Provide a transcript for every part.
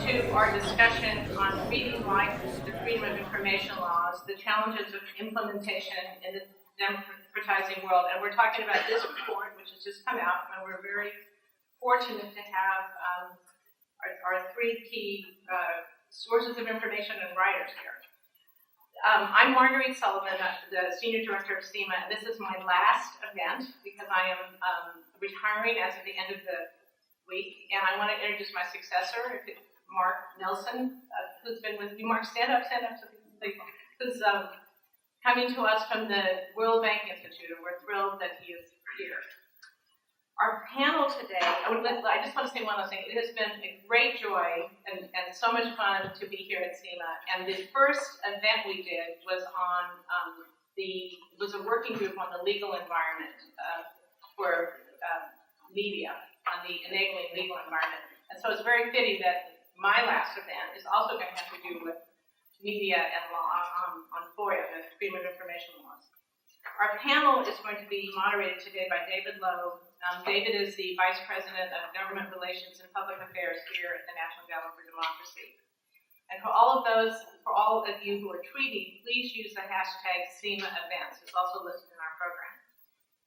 to our discussion on reading like the Freedom of Information laws, the challenges of implementation in the democratizing world. And we're talking about this report, which has just come out, and we're very fortunate to have our three key sources of information and writers here. I'm Marguerite Sullivan, the Senior Director of SEMA, and this is my last event because I am retiring as of the end of the week, and I want to introduce my successor, Mark Nelson, who's been with me. Mark, stand up so people, who's coming to us from the World Bank Institute, and we're thrilled that he is here. Our panel today, I just want to say one last thing. It has been a great joy and so much fun to be here at SEMA. And the first event we did was on a working group on the legal environment for media, on the enabling legal environment. And so it's very fitting that my last event is also going to have to do with media and law on FOIA, the Freedom of Information laws. Our panel is going to be moderated today by David Lowe. David is the Vice President of Government Relations and Public Affairs here at the National Endowment for Democracy. And for all of you who are tweeting, please use the hashtag SEMA events. It's also listed in our program.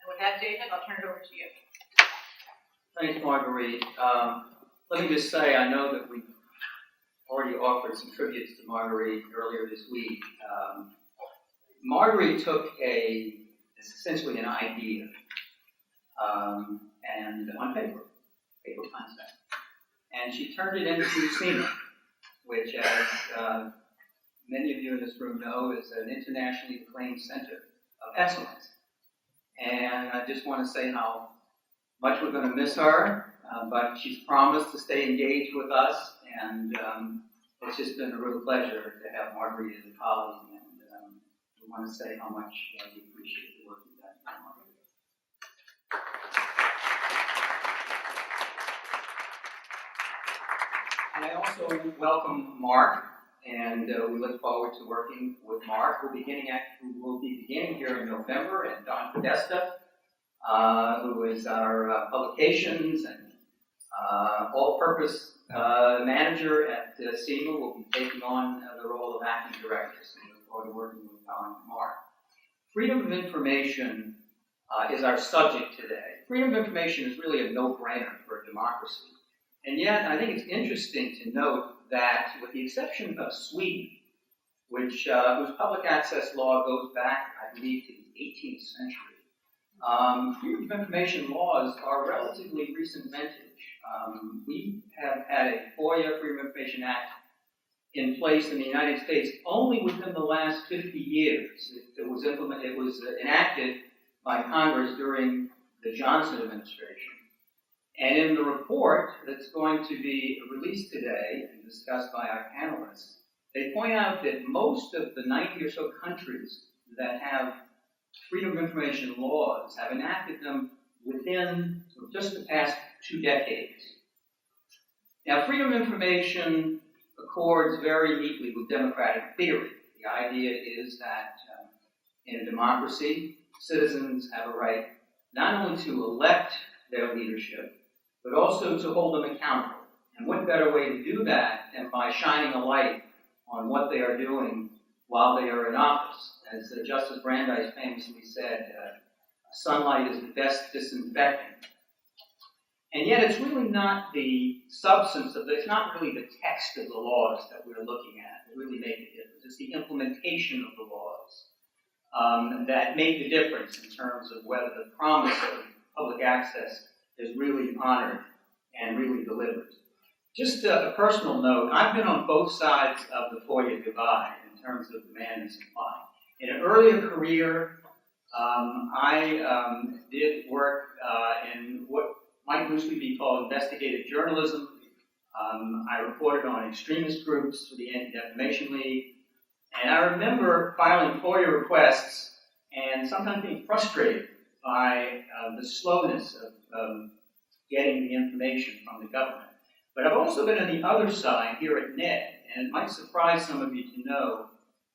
And with that, David, I'll turn it over to you. Thanks, Marguerite. Let me just say, I know that we've already offered some tributes to Marguerite earlier this week. Marguerite took essentially an idea and on paper concept, and she turned it into SEMA, which, as many of you in this room know, is an internationally acclaimed center of excellence. And I just want to say how much we're going to miss her, but she's promised to stay engaged with us, and it's just been a real pleasure to have Marguerite as a colleague, and we want to say how much we appreciate the work you've done, Marguerite. And I also welcome Mark, and we look forward to working with Mark. We'll be beginning here in November, and Don Podesta, who is our publications and all-purpose manager at SEMA, will be taking on the role of acting director. So we look forward to working with Don and Mark. Freedom of information is our subject today. Freedom of information is really a no-brainer for a democracy. And yet, I think it's interesting to note that, with the exception of Sweden, whose public access law goes back, I believe, to the 18th century, freedom of information laws are relatively recent vintage. We have had a FOIA, Freedom of Information Act, in place in the United States only within the last 50 years. It was enacted by Congress during the Johnson administration. And in the report that's going to be released today and discussed by our panelists, they point out that most of the 90 or so countries that have freedom of information laws have enacted them within just the past 2 decades. Now, freedom of information accords very neatly with democratic theory. The idea is that in a democracy, citizens have a right not only to elect their leadership, but also to hold them accountable. And what better way to do that than by shining a light on what they are doing while they are in office? As Justice Brandeis famously said, sunlight is the best disinfectant. And yet it's really not the substance of it's not really the text of the laws that we're looking at that really make a difference. It's the implementation of the laws that make the difference in terms of whether the promise of public access is really honored and really delivered. Just a personal note, I've been on both sides of the FOIA divide in terms of demand and supply. In an earlier career, I did work in what might loosely be called investigative journalism. I reported on extremist groups for the Anti-Defamation League, and I remember filing FOIA requests and sometimes being frustrated by the slowness of getting the information from the government. But I've also been on the other side here at NED, and it might surprise some of you to know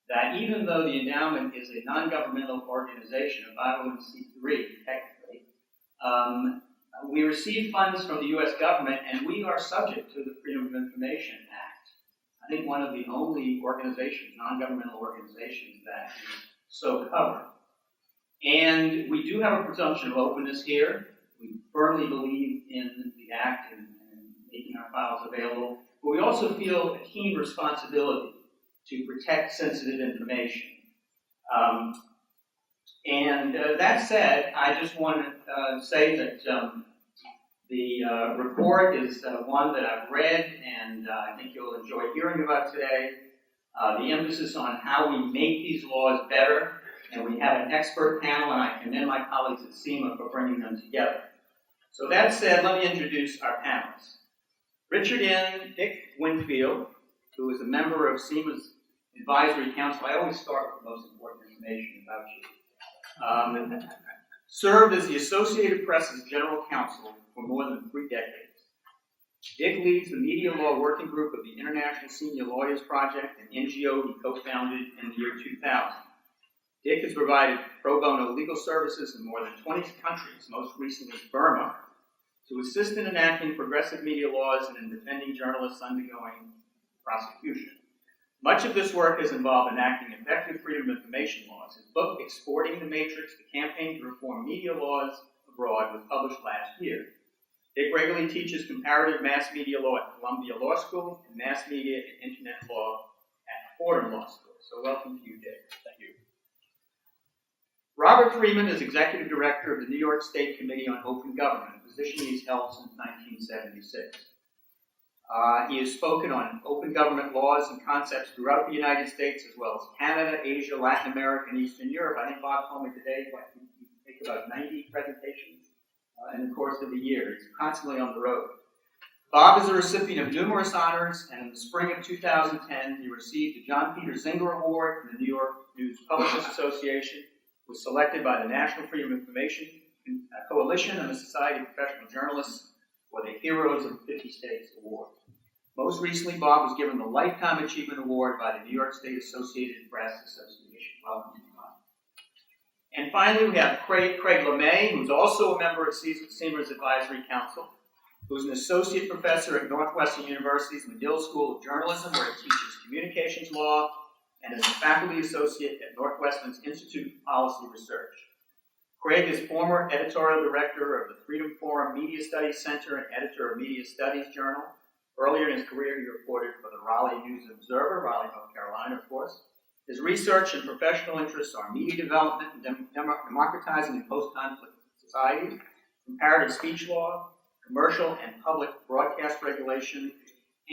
that even though the endowment is a non-governmental organization, a 501c3 technically, We receive funds from the U.S. government, and we are subject to the Freedom of Information Act. I think one of the only organizations, non-governmental organizations, that is so covered. And we do have a presumption of openness here. We firmly believe in the Act and making our files available. But we also feel a keen responsibility to protect sensitive information. That said, I just want to say that the report is one that I've read, and I think you'll enjoy hearing about today. The emphasis on how we make these laws better, and we have an expert panel, and I commend my colleagues at SEMA for bringing them together. So that said, let me introduce our panelists. Richard N. Dick Winfield, who is a member of SEMA's Advisory Council. I always start with the most important information about you. Served as the Associated Press's General Counsel for more than 3 decades. Dick leads the Media Law Working Group of the International Senior Lawyers Project, an NGO he co-founded in the year 2000. Dick has provided pro bono legal services in more than 20 countries, most recently Burma, to assist in enacting progressive media laws and in defending journalists undergoing prosecution. Much of this work has involved enacting effective freedom of information laws. His book, Exporting the Matrix, The Campaign to Reform Media Laws Abroad, was published last year. Dick regularly teaches comparative mass media law at Columbia Law School and mass media and internet law at Fordham Law School. So welcome to you, Dick. Thank you. Robert Freeman is Executive Director of the New York State Committee on Open Government, a position he's held since 1976. He has spoken on open government laws and concepts throughout the United States, as well as Canada, Asia, Latin America, and Eastern Europe. I think Bob told me today you make about 90 presentations in the course of the year. He's constantly on the road. Bob is a recipient of numerous honors, and in the spring of 2010, he received the John Peter Zinger Award from the New York News Publishers Association, was selected by the National Freedom of Information Coalition and the Society of Professional Journalists for the Heroes of 50 States Award. Most recently, Bob was given the Lifetime Achievement Award by the New York State Associated Press Association. Welcome to Bob. And finally, we have Craig LeMay, who's also a member of SEMA's Advisory Council, who's an associate professor at Northwestern University's McGill School of Journalism, where he teaches communications law, and is a faculty associate at Northwestern's Institute for Policy Research. Craig is former editorial director of the Freedom Forum Media Studies Center and editor of Media Studies Journal. Earlier in his career, he reported for the Raleigh News Observer, Raleigh, North Carolina, of course. His research and professional interests are media development and democratizing in post-conflict societies, comparative speech law, commercial and public broadcast regulation,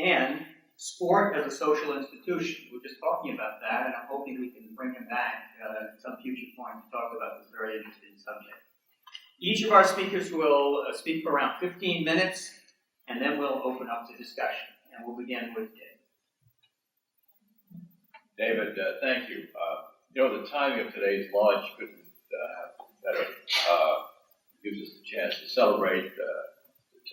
and sport as a social institution. We're just talking about that, and I'm hoping we can bring him back at some future point to talk about this very interesting subject. Each of our speakers will speak for around 15 minutes, and then we'll open up to discussion. And we'll begin with Dave. David, thank you. The timing of today's launch couldn't have better. Gives us the chance to celebrate the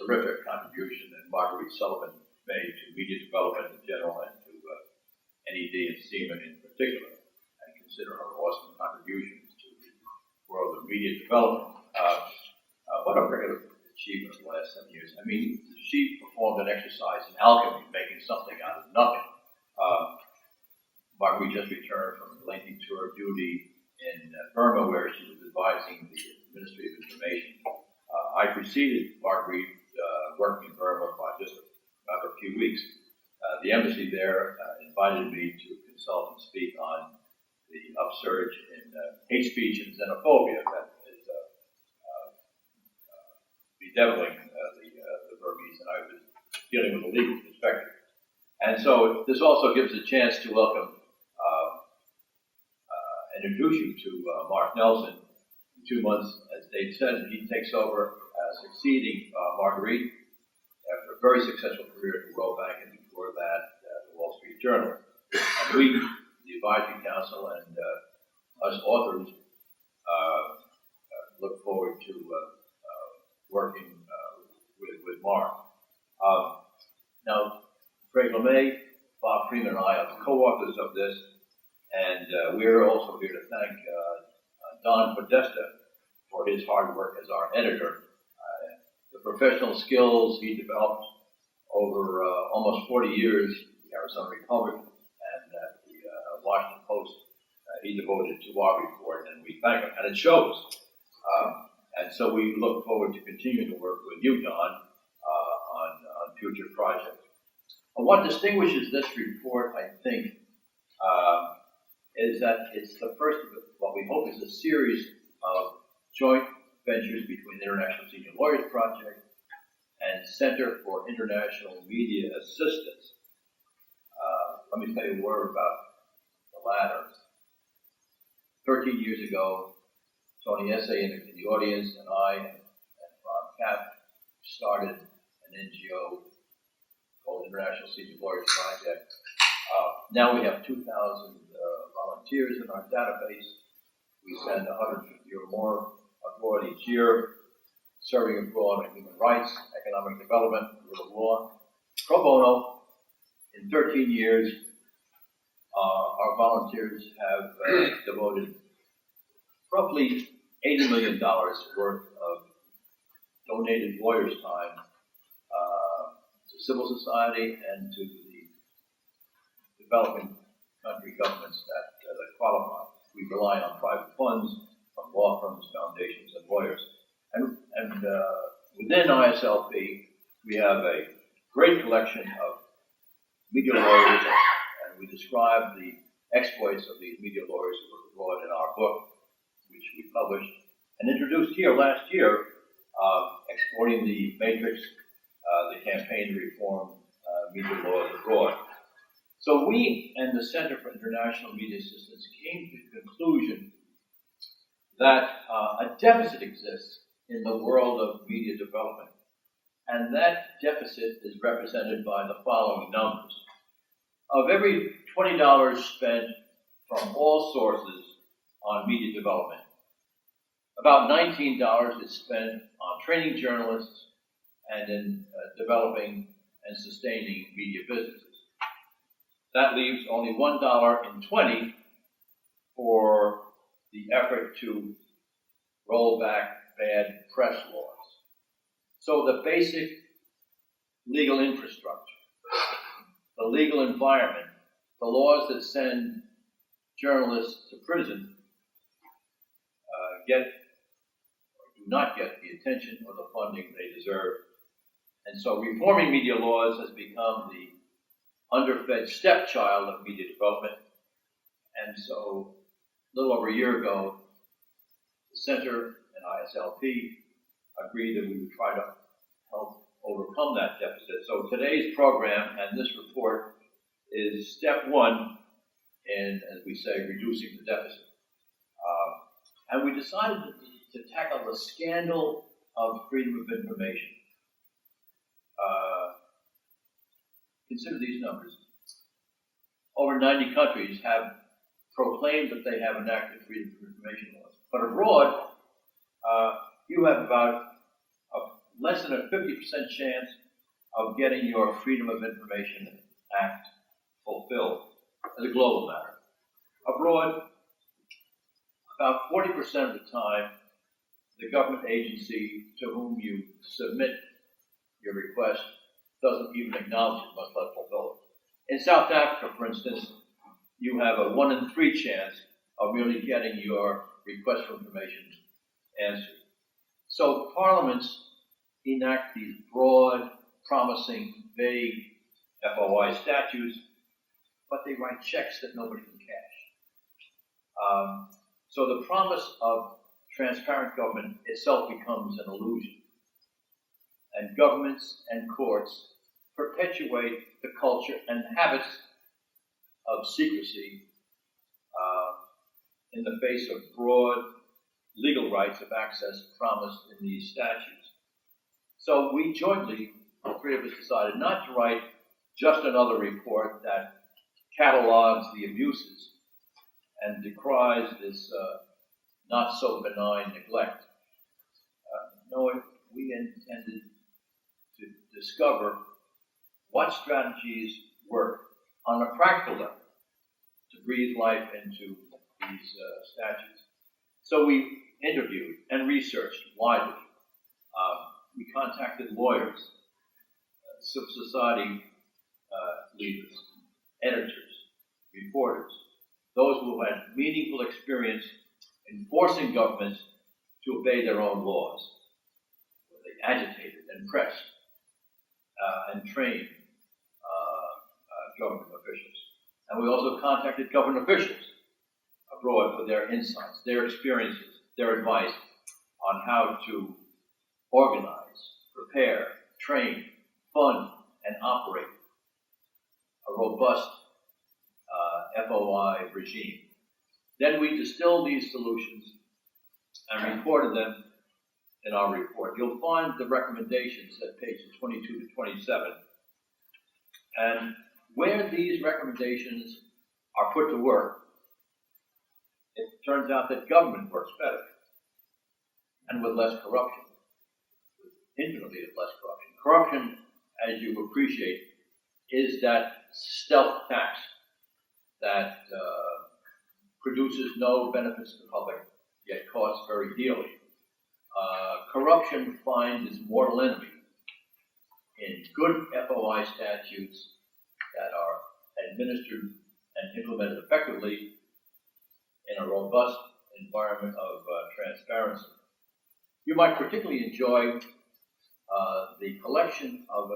terrific contribution that Marguerite Sullivan made to media development in general and to NED and SEMA in particular, and consider her awesome contributions to the world of media development. What a regular achievement of the last 7 years. I mean, she performed an exercise in alchemy, making something out of nothing. Marguerite just returned from a lengthy tour of duty in Burma, where she was advising the Ministry of Information. I preceded Marguerite working in Burma by just about a few weeks. The embassy there invited me to consult and speak on the upsurge in hate speech and xenophobia that is bedeviling the Burmese, and I was dealing with a legal perspective. And so this also gives a chance to welcome and introduce you to Mark Nelson. In 2 months, as Dave said, he takes over succeeding Marguerite after a very successful career at the World Bank, and before that, the Wall Street Journal. And we, the Advisory Council, and us authors look forward to working with Mark. Now, Craig LeMay, Bob Freeman, and I are the co-authors of this, and we're also here to thank Don Podesta for his hard work as our editor. professional skills he developed over almost 40 years at the Arizona Republic and at the Washington Post. He devoted to our report, and we thank him, and it shows. And so we look forward to continuing to work with you, Don, on future projects. And what distinguishes this report, I think, is that it's the first of what we hope is a series of joint ventures between the International Senior Lawyers Project and Center for International Media Assistance. Let me tell you a word about the latter. 13 years ago, Tony Essay in the audience and I and Bob Kapp started an NGO called International Senior Lawyers Project. Now we have 2,000 volunteers in our database. We send 150 or more abroad each year, serving abroad on human rights, economic development, rule of law, pro bono. In 13 years, our volunteers have devoted roughly $80 million worth of donated lawyers' time to civil society and to the developing country governments that qualify. We rely on private funds from law firms, foundations, and lawyers. And within ISLP, we have a great collection of media lawyers, and we describe the exploits of these media lawyers who work abroad in our book, which we published and introduced here last year, Exporting the Matrix, the campaign to reform media laws abroad. So we and the Center for International Media Assistance came to the conclusion that a deficit exists in the world of media development. And that deficit is represented by the following numbers. Of every $20 spent from all sources on media development, about $19 is spent on training journalists and in developing and sustaining media businesses. That leaves only $1.20 for the effort to roll back bad press laws. So the basic legal infrastructure, the legal environment, the laws that send journalists to prison get or do not get the attention or the funding they deserve. And so reforming media laws has become the underfed stepchild of media development. And so a little over a year ago, the Center and ISLP agreed that we would try to help overcome that deficit. So today's program and this report is step one in, as we say, reducing the deficit. And we decided to tackle the scandal of freedom of information. Consider these numbers. Over 90 countries have proclaimed that they have enacted freedom of information laws. But abroad, you have about less than a 50% chance of getting your Freedom of Information Act fulfilled as a global matter. Abroad, about 40% of the time, the government agency to whom you submit your request doesn't even acknowledge it, much less fulfill it. In South Africa, for instance, you have a 1 in 3 chance of really getting your request for information answered. So parliaments enact these broad, promising, vague FOI statutes, but they write checks that nobody can cash. So the promise of transparent government itself becomes an illusion. And governments and courts perpetuate the culture and habits of secrecy in the face of broad legal rights of access promised in these statutes. So we jointly, the three of us, decided not to write just another report that catalogs the abuses and decries this not so benign neglect. No, we intended to discover what strategies work on a practical level to breathe life into these statutes. So we interviewed and researched widely We contacted lawyers, civil society leaders, editors, reporters, those who had meaningful experience in forcing governments to obey their own laws. They agitated and pressed and trained government officials. And we also contacted government officials abroad for their insights, their experiences, their advice on how to organize, prepare, train, fund, and operate a robust FOI regime. Then we distilled these solutions and reported them in our report. You'll find the recommendations at pages 22 to 27. And where these recommendations are put to work, it turns out that government works better and with less corruption, infinitely less corruption. Corruption, as you appreciate, is that stealth tax that produces no benefits to the public, yet costs very dearly. Corruption finds its mortal enemy in good FOI statutes that are administered and implemented effectively in a robust environment of transparency. You might particularly enjoy the collection of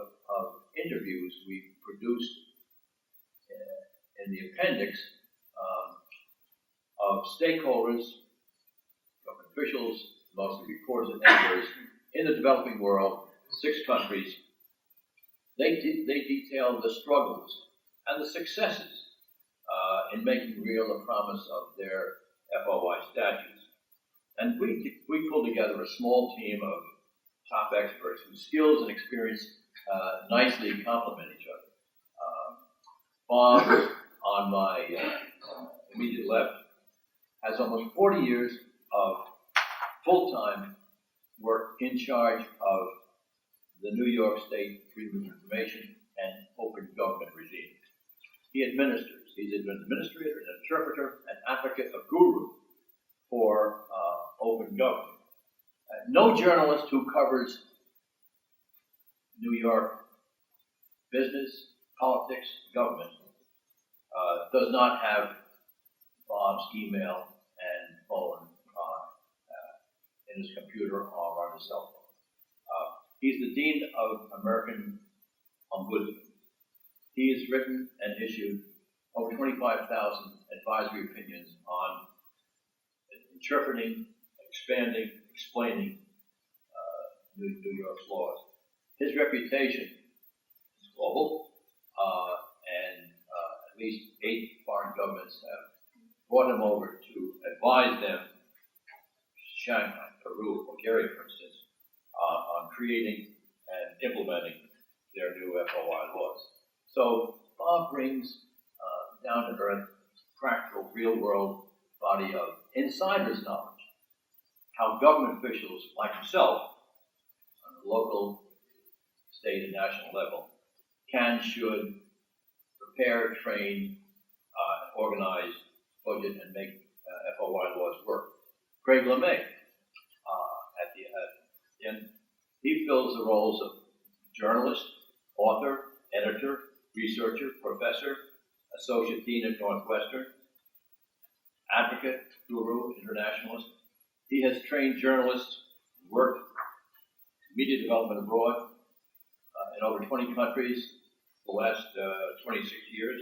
interviews we produced in the appendix of stakeholders, government officials, mostly reporters and editors in the developing world, 6 countries. They detail the struggles and the successes in making real the promise of their FOI statutes. And we pulled together a small team of top experts whose skills and experience nicely complement each other. Bob, on my immediate left, has almost 40 years of full-time work in charge of the New York State Freedom of Information and Open Government regime. He administers. He's an administrator, an interpreter, an advocate, a guru for open government. No journalist who covers New York business, politics, government does not have Bob's email and phone in his computer or on his cell phone. He's the Dean of American Ombudsman. He has written and issued over 25,000 advisory opinions on interpreting, expanding, explaining New York's laws. His reputation is global, and at least 8 foreign governments have brought him over to advise them, Shanghai, Peru, Bulgaria, for instance, on creating and implementing their new FOI laws. So Bob brings down-to-earth, practical, real-world body of insider's knowledge, how government officials like himself, on the local, state, and national level, should prepare, train, organize, budget, and make FOI laws work. Craig LeMay, at the end, he fills the roles of journalist, author, editor, researcher, professor, associate dean at Northwestern, advocate, guru, internationalist. He has trained journalists, worked in media development abroad in over 20 countries the last 26 years.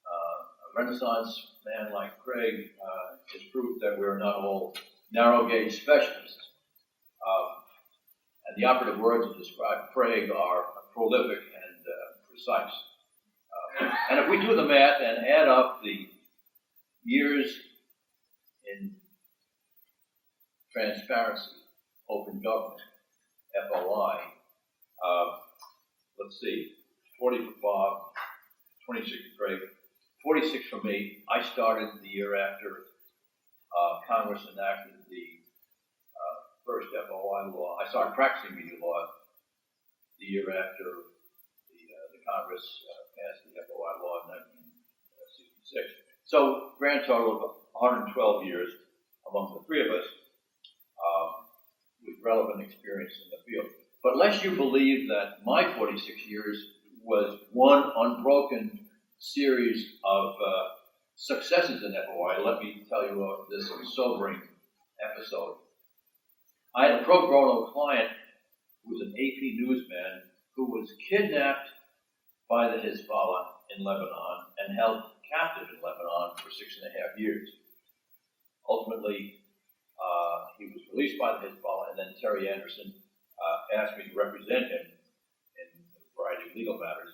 A Renaissance man like Craig is proof that we're not all narrow gauge specialists. And the operative words to describe Craig are prolific and precise. And if we do the math and add up the years in transparency, open government, FOI, let's see, 40 for Bob, 26 for Craig, 46 for me. I started the year after Congress enacted the first FOI law. I started practicing media law the year after the Congress passed the FOI law in 1966. So, grand total of 112 years among the 3 of us. We relevant experience in the field. But unless you believe that my 46 years was one unbroken series of successes in FOI, let me tell you this sobering episode. I had a pro bono client who was an AP newsman who was kidnapped by the Hezbollah in Lebanon and held captive in Lebanon for 6.5 years. Ultimately, he was released by the Hezbollah, and then Terry Anderson asked me to represent him in a variety of legal matters.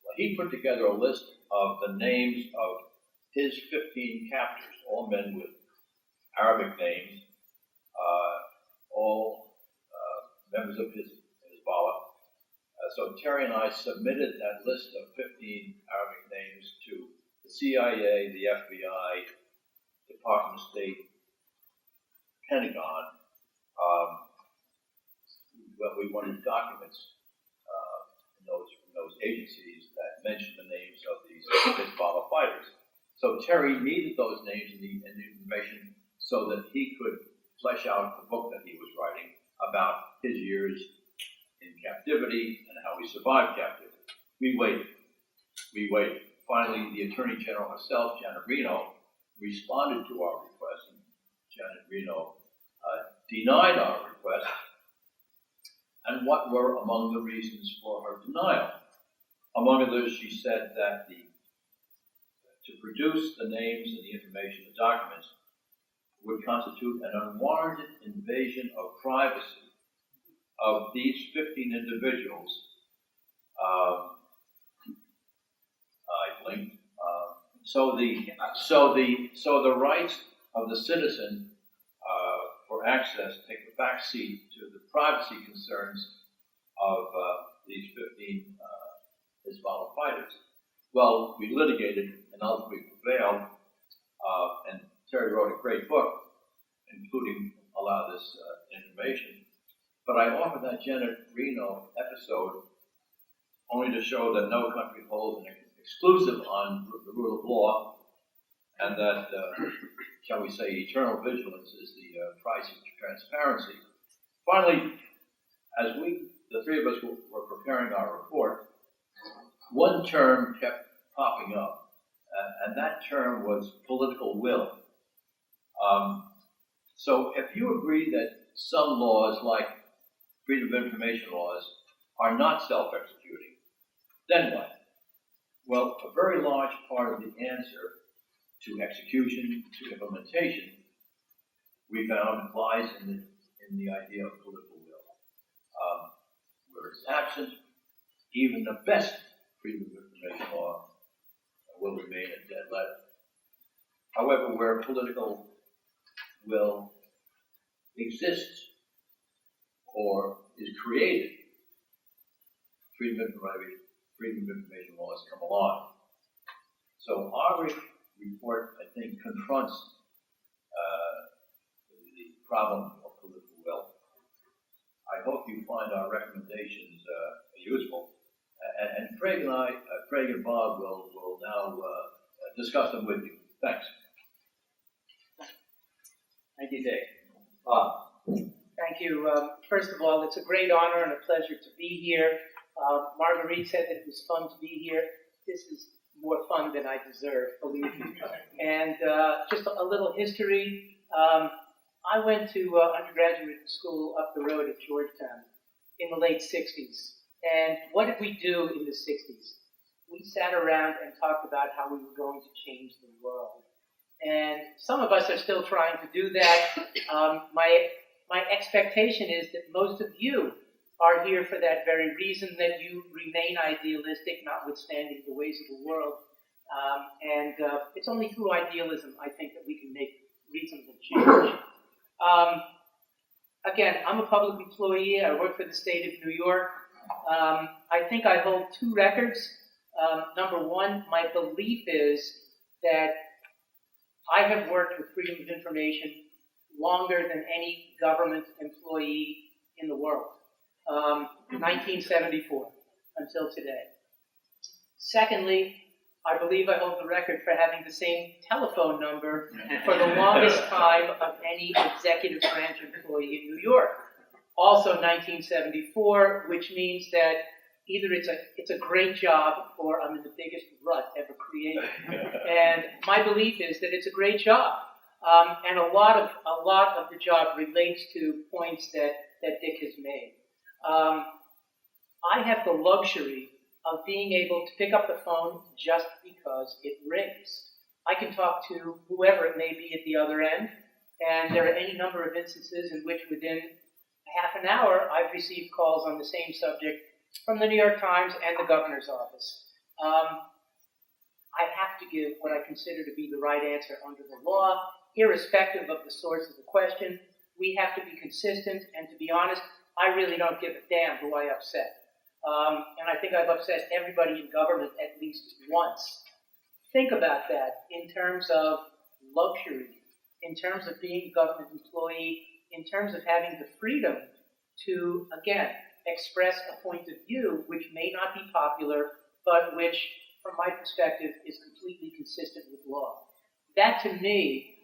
Well, he put together a list of the names of his 15 captors, all men with Arabic names, all members of Hezbollah. So Terry and I submitted that list of 15 Arabic names to the CIA, the FBI, Department of State, Pentagon. We wanted documents from those agencies that mentioned the names of these Hezbollah fighters. So Terry needed those names and the information so that he could flesh out the book that he was writing about his years in captivity and how he survived captivity. We waited. Finally, the Attorney General herself, Janet Reno, responded to our request, and Janet Reno denied our request. And what were among the reasons for her denial? Among others, she said that to produce the names and the information, the documents, would constitute an unwarranted invasion of privacy of these 15 individuals. I blinked. So the rights of the citizen for access take a backseat to the privacy concerns of these 15 Hezbollah fighters. Well, we litigated and ultimately prevailed, and Terry wrote a great book, including a lot of this information. But I offered that Janet Reno episode only to show that no country holds an exclusive on the rule of law, and that, shall we say, eternal vigilance is the price of transparency. Finally, as the three of us were preparing our report, one term kept popping up, and that term was political will. So if you agree that some laws, like freedom of information laws, are not self-executing, then what? Well, a very large part of the answer to execution, to implementation, we found lies in the idea of political will. Where it's absent, even the best freedom of information law will remain a dead letter. However, where political will exists or is created, freedom of information laws come along. So our report, I think, confronts the problem of political will. I hope you find our recommendations useful. And Craig and Bob will now discuss them with you. Thanks. Thank you, Dave. Bob. Thank you. First of all, it's a great honor and a pleasure to be here. Marguerite said that it was fun to be here. This is more fun than I deserve, believe me. And just a little history. I went to undergraduate school up the road at Georgetown in the late 60s. And what did we do in the 60s? We sat around and talked about how we were going to change the world. And some of us are still trying to do that. My expectation is that most of you are here for that very reason, that you remain idealistic, notwithstanding the ways of the world. And it's only through idealism, I think, that we can make reasonable change. Again, I'm a public employee. I work for the state of New York. I think I hold two records. Number one, my belief is that I have worked with freedom of information longer than any government employee in the world. 1974 until today. Secondly, I believe I hold the record for having the same telephone number for the longest time of any executive branch employee in New York. also 1974, which means that either it's a great job or I'm in the biggest rut ever created. And my belief is that it's a great job. And a lot of the job relates to points that Dick has made. I have the luxury of being able to pick up the phone just because it rings. I can talk to whoever it may be at the other end, and there are any number of instances in which within half an hour I've received calls on the same subject from the New York Times and the governor's office. I have to give what I consider to be the right answer under the law, irrespective of the source of the question. We have to be consistent, and to be honest, I really don't give a damn who I upset. And I think I've upset everybody in government at least once. Think about that in terms of luxury, in terms of being a government employee, in terms of having the freedom to, again, express a point of view which may not be popular, but which, from my perspective, is completely consistent with law. That, to me,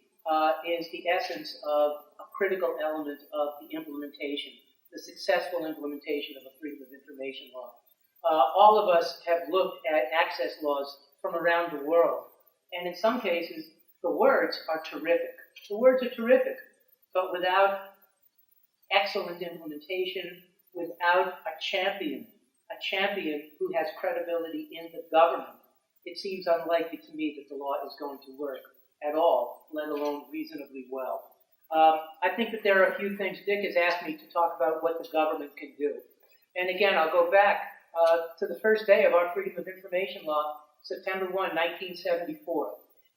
is the essence of a critical element of the implementation, the successful implementation of a freedom of information law. All of us have looked at access laws from around the world, and in some cases, the words are terrific. The words are terrific, but without excellent implementation, without a champion who has credibility in the government, it seems unlikely to me that the law is going to work at all, let alone reasonably well. I think that there are a few things. Dick has asked me to talk about what the government can do. And again, I'll go back to the first day of our Freedom of Information Law, September 1, 1974.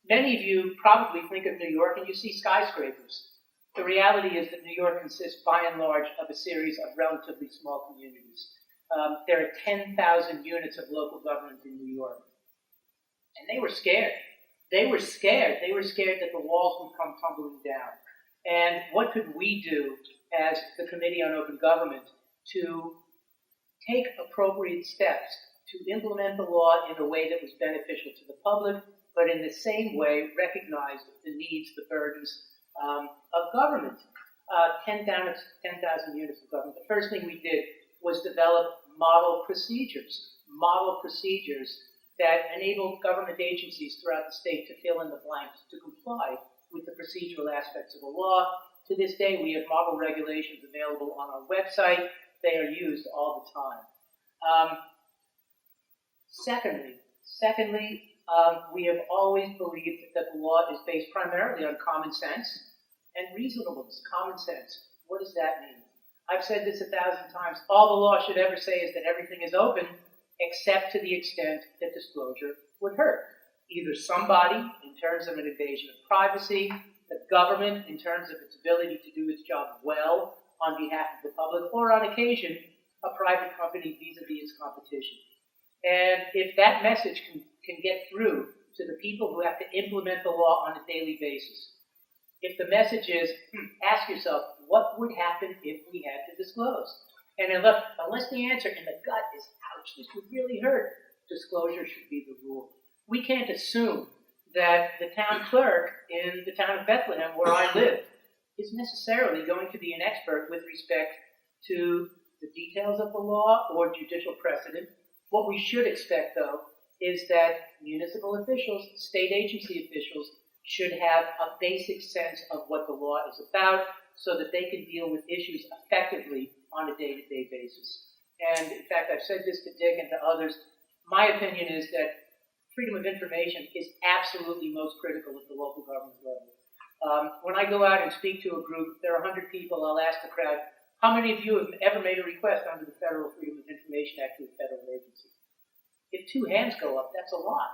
Many of you probably think of New York and you see skyscrapers. The reality is that New York consists, by and large, of a series of relatively small communities. There are 10,000 units of local government in New York. And they were scared. They were scared. They were scared that the walls would come tumbling down. And what could we do as the Committee on Open Government to take appropriate steps to implement the law in a way that was beneficial to the public, but in the same way recognize the needs, the burdens of government? 10,000 units of government. The first thing we did was develop model procedures that enabled government agencies throughout the state to fill in the blanks, to comply with the procedural aspects of the law. To this day, we have model regulations available on our website. They are used all the time. Secondly, we have always believed that the law is based primarily on common sense and reasonableness. Common sense. What does that mean? I've said this 1,000 times. All the law should ever say is that everything is open, except to the extent that disclosure would hurt either somebody in terms of an invasion of privacy, the government in terms of its ability to do its job well on behalf of the public, or on occasion, a private company vis-a-vis its competition. And if that message can get through to the people who have to implement the law on a daily basis, if the message is, ask yourself, what would happen if we had to disclose? And unless the answer in the gut is, ouch, this would really hurt, disclosure should be the rule. We can't assume that the town clerk in the town of Bethlehem, where I live, is necessarily going to be an expert with respect to the details of the law or judicial precedent. What we should expect, though, is that municipal officials, state agency officials, should have a basic sense of what the law is about so that they can deal with issues effectively on a day-to-day basis. And in fact, I've said this to Dick and to others, my opinion is that freedom of information is absolutely most critical at the local government level. When I go out and speak to a group, there are 100 people, I'll ask the crowd, how many of you have ever made a request under the Federal Freedom of Information Act to a federal agency? If 2 hands go up, that's a lot.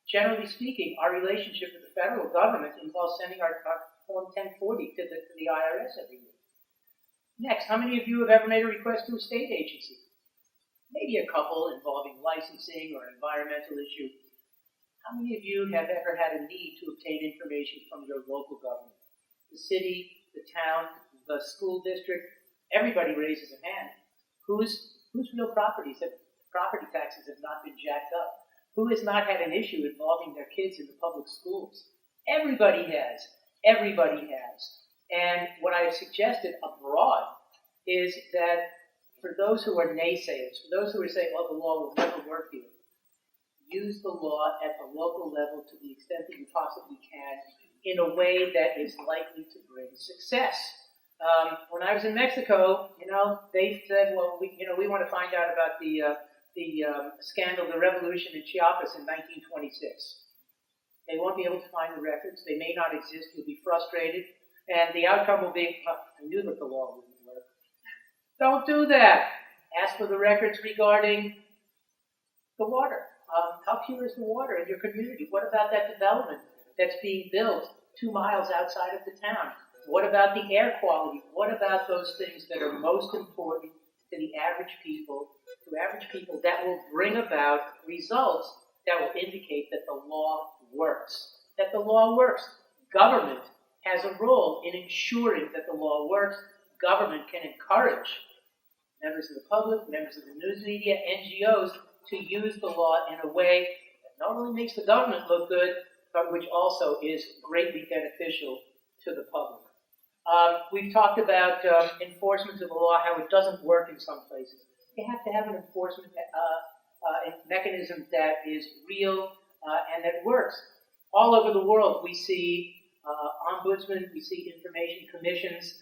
Generally speaking, our relationship with the federal government involves sending our Form 1040 to the IRS every year. Next, how many of you have ever made a request to a state agency? Maybe a couple involving licensing or environmental issue. How many of you have ever had a need to obtain information from your local government? The city, the town, the school district, everybody raises a hand. Whose real property taxes have not been jacked up? Who has not had an issue involving their kids in the public schools? Everybody has. Everybody has. And what I have suggested abroad is that for those who are naysayers, for those who are saying, well, the law will never work here, use the law at the local level to the extent that you possibly can in a way that is likely to bring success. When I was in Mexico, they said, well, we want to find out about the scandal, the revolution in Chiapas in 1926. They won't be able to find the records. They may not exist. You'll be frustrated. And the outcome will be, I knew that the law wouldn't work. Don't do that. Ask for the records regarding the water. How pure is the water in your community? What about that development that's being built 2 miles outside of the town? What about the air quality? What about those things that are most important to the average people, that will bring about results that will indicate that the law works? That the law works. Government has a role in ensuring that the law works. Government can encourage members of the public, members of the news media, NGOs to use the law in a way that not only makes the government look good, but which also is greatly beneficial to the public. We've talked about enforcement of the law, how it doesn't work in some places. You have to have an enforcement mechanism that is real and that works. All over the world, we see ombudsmen, we see information commissions.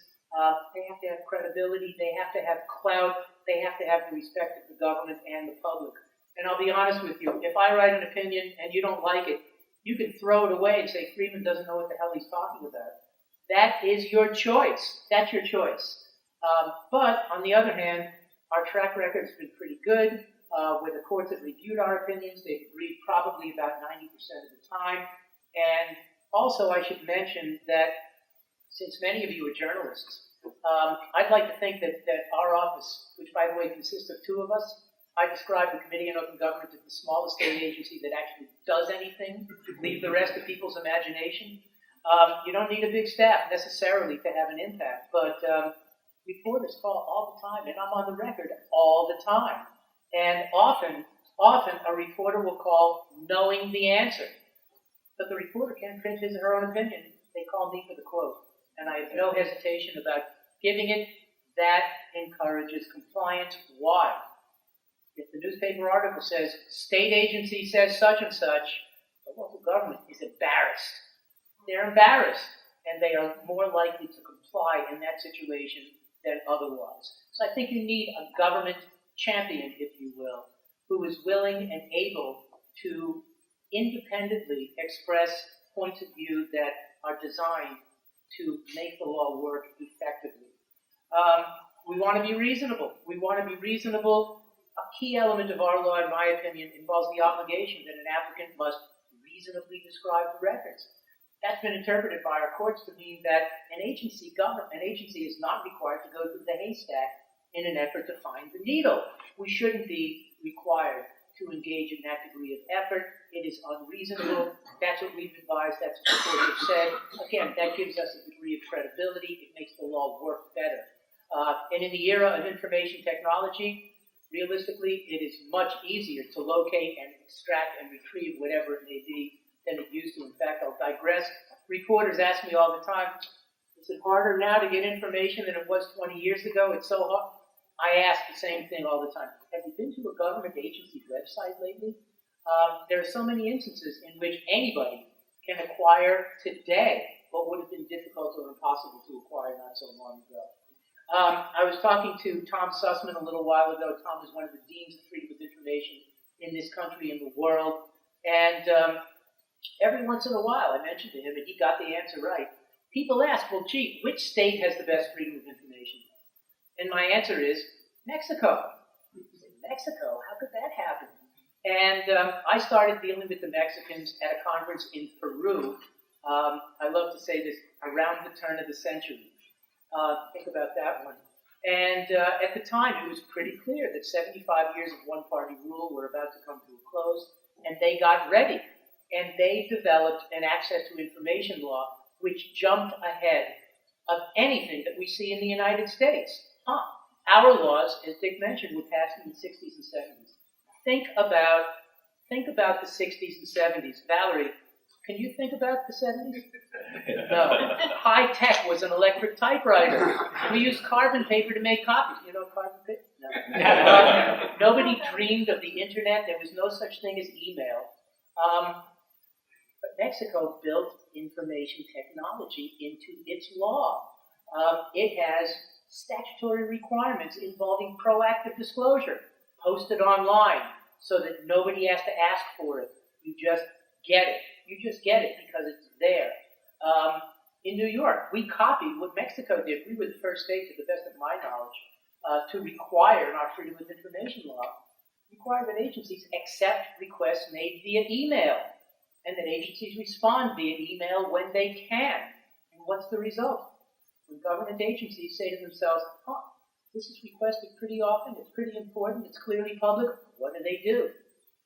They have to have credibility, they have to have clout, they have to have the respect of the government and the public. And I'll be honest with you, if I write an opinion and you don't like it, you can throw it away and say Friedman doesn't know what the hell he's talking about. That is your choice. That's your choice. But on the other hand, our track record has been pretty good. Where the courts have reviewed our opinions, they've agreed probably about 90% of the time. And also I should mention that since many of you are journalists, I'd like to think that our office, which by the way consists of 2 of us, I describe the Committee on Open Government as the smallest state agency that actually does anything, leave the rest to people's imagination. You don't need a big staff necessarily to have an impact, but reporters call all the time, and I'm on the record all the time. And often a reporter will call knowing the answer, but the reporter can't print his or her own opinion. They call me for the quote, and I have no hesitation about giving it. That encourages compliance. Why? If the newspaper article says, state agency says such and such, the local government is embarrassed. They're embarrassed, and they are more likely to comply in that situation than otherwise. So I think you need a government champion, if you will, who is willing and able to independently express points of view that are designed to make the law work effectively. We want to be reasonable. A key element of our law, in my opinion, involves the obligation that an applicant must reasonably describe the records. That's been interpreted by our courts to mean that an agency is not required to go through the haystack in an effort to find the needle. We shouldn't be required to engage in that degree of effort. It is unreasonable. That's what we've advised. That's what the courts have said. Again, that gives us a degree of credibility. It makes the law work better. And in the era of information technology, realistically, it is much easier to locate and extract and retrieve whatever it may be than it used to. In fact, I'll digress. Reporters ask me all the time, is it harder now to get information than it was 20 years ago? It's so hard. I ask the same thing all the time. Have you been to a government agency's website lately? There are so many instances in which anybody can acquire today what would have been difficult or impossible to acquire not so long ago. I was talking to Tom Sussman a little while ago. Tom is one of the deans of freedom of information in this country and the world. And every once in a while, I mentioned to him, and he got the answer right. People ask, well, gee, which state has the best freedom of information? And my answer is Mexico. Mexico? How could that happen? And I started dealing with the Mexicans at a conference in Peru. I love to say this, around the turn of the century. Think about that one. And at the time, it was pretty clear that 75 years of one-party rule were about to come to a close, and they got ready. And they developed an access to information law which jumped ahead of anything that we see in the United States. Our laws, as Dick mentioned, were passed in the 60s and 70s. Think about the 60s and 70s. Valerie, Can you think about the 70s? No. High tech was an electric typewriter. We used carbon paper to make copies. You know carbon paper? No. Nobody dreamed of the internet. There was no such thing as email. But Mexico built information technology into its law. It has statutory requirements involving proactive disclosure, posted online so that nobody has to ask for it. You just get it. You just get it because it's there. In New York, we copied what Mexico did. We were the first state, to the best of my knowledge, to require in our Freedom of Information law, require that agencies accept requests made via email, and that agencies respond via email when they can. And what's the result? When government agencies say to themselves, this is requested pretty often, it's pretty important, it's clearly public, what do?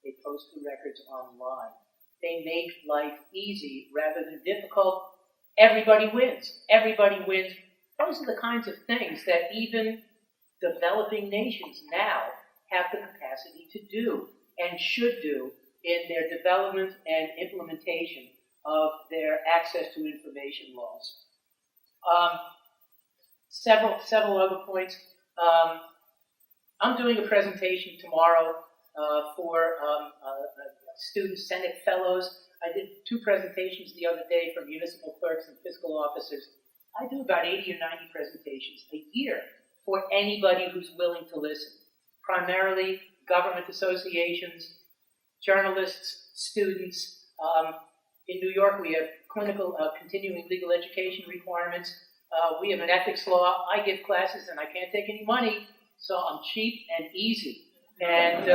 They post the records online. They make life easy rather than difficult. Everybody wins. Everybody wins. Those are the kinds of things that even developing nations now have the capacity to do and should do in their development and implementation of their access to information laws. Several other points. I'm doing a presentation tomorrow for student Senate fellows. I did 2 presentations the other day for municipal clerks and fiscal officers. I do about 80 or 90 presentations a year for anybody who's willing to listen. Primarily government associations, journalists, students. In New York, we have clinical continuing legal education requirements. We have an ethics law. I give classes and I can't take any money, so I'm cheap and easy. And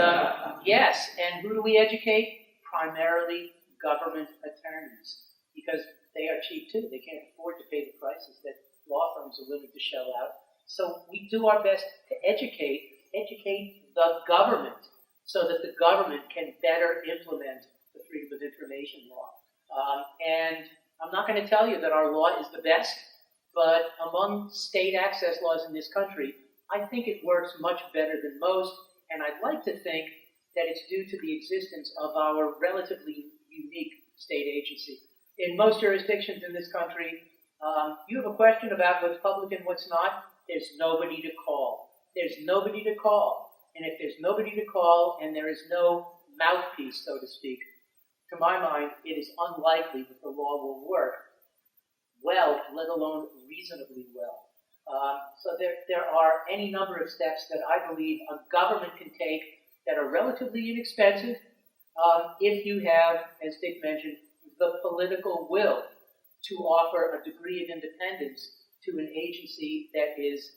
yes, and who do we educate? Primarily government attorneys, because they are cheap too. They can't afford to pay the prices that law firms are willing to shell out. So we do our best to educate the government so that the government can better implement the Freedom of Information law. And I'm not going to tell you that our law is the best, but among state access laws in this country, I think it works much better than most, and I'd like to think that it's due to the existence of our relatively unique state agency. In most jurisdictions in this country, you have a question about what's public and what's not, there's nobody to call. There's nobody to call. And if there's nobody to call and there is no mouthpiece, so to speak, to my mind, it is unlikely that the law will work well, let alone reasonably well. So there are any number of steps that I believe a government can take that are relatively inexpensive if you have, as Dick mentioned, the political will to offer a degree of independence to an agency that is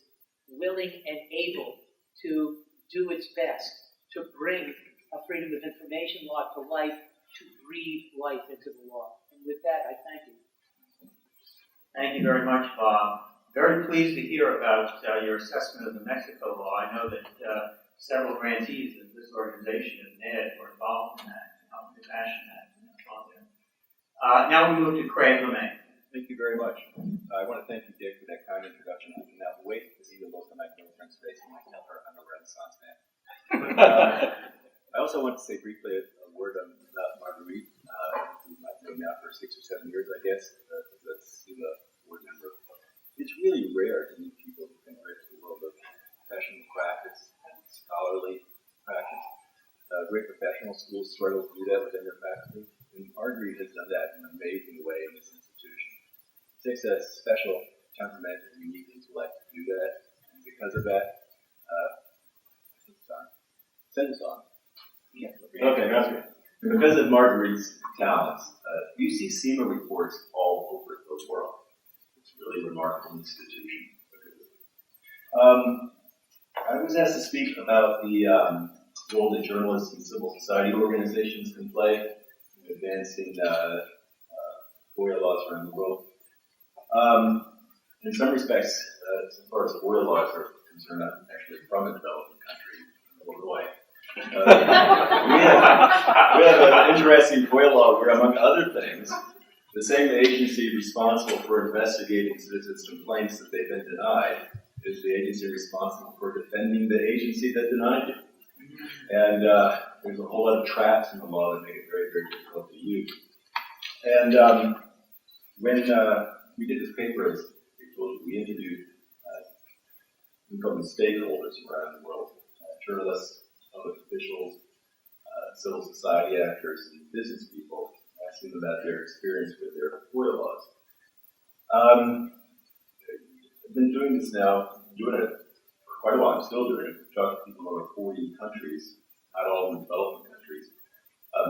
willing and able to do its best to bring a Freedom of Information law to life, to breathe life into the law. And with that, I thank you. Thank you very much, Bob. Very pleased to hear about your assessment of the Mexico law. I know that several grantees of this organization at NED were involved in that, helping to fashion that. Now we move to Craig LeMay. Thank you very much. I want to thank you, Dick, for that kind introduction. I cannot wait to see the look on my girlfriend's face when I tell her I'm a Renaissance man. I also want to say briefly a word about Marguerite, who I've known now for 6 or 7 years, I guess. That's the board member. It's really rare to meet people who can bridge the world of professional practice and scholarly practice. Great professional schools struggle to do that within their faculty, and Marguerite has done that in an amazing way in this institution. It takes a special temperament and unique intellect to do that, and because of that, send us on. Yeah. Okay, that's good. Because of Marguerite's talents, you see SEMA reports all over the world. It's a really remarkable institution. I was asked to speak about the role that journalists and civil society organizations can play in advancing FOIA laws around the world. In some respects, as far as FOIA laws are concerned, I'm actually from a developing country, Illinois. We have an interesting FOIA law where, among other things, the same agency responsible for investigating citizens' complaints that they've been denied is the agency responsible for defending the agency that denied you. And there's a whole lot of traps in the law that make it very, very difficult to use. And when we did this paper, as we told you, we interviewed we call them stakeholders around the world, journalists, public officials, civil society actors, and business people, asking them about their experience with their FOIA laws. I've been doing this now, doing it for quite a while. I'm still doing it. I've talked to people in over 40 countries, not all in developing countries.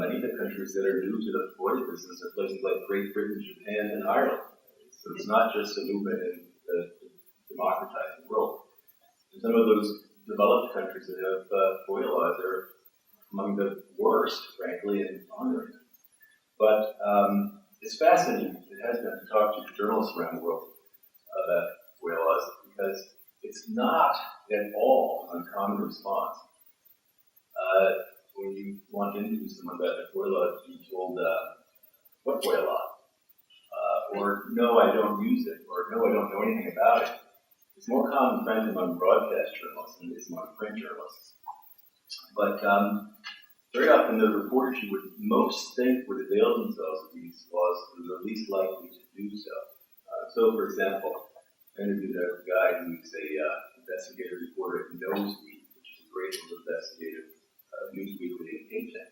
Many of the countries that are new to the FOIA business are places like Great Britain, Japan, and Ireland. So it's not just a movement in the democratizing world. And some of those developed countries that have FOIA laws are among the worst, frankly, in honoring them. But it's fascinating, it has been, to talk to journalists around the world about FOIA laws, because it's not at all an uncommon response. When you want to interview someone about the FOIA law, to be told, what FOIA law? Or, no, I don't use it, or no, I don't know anything about it. It's more common, frankly, among broadcast journalists than it is among print journalists. But very often the reporters you would most think would avail themselves of these laws are the least likely to do so. So, for example, I interviewed a guy who's a investigative reporter at Newsweek, which is a great little investigative news weekly in Cape Town.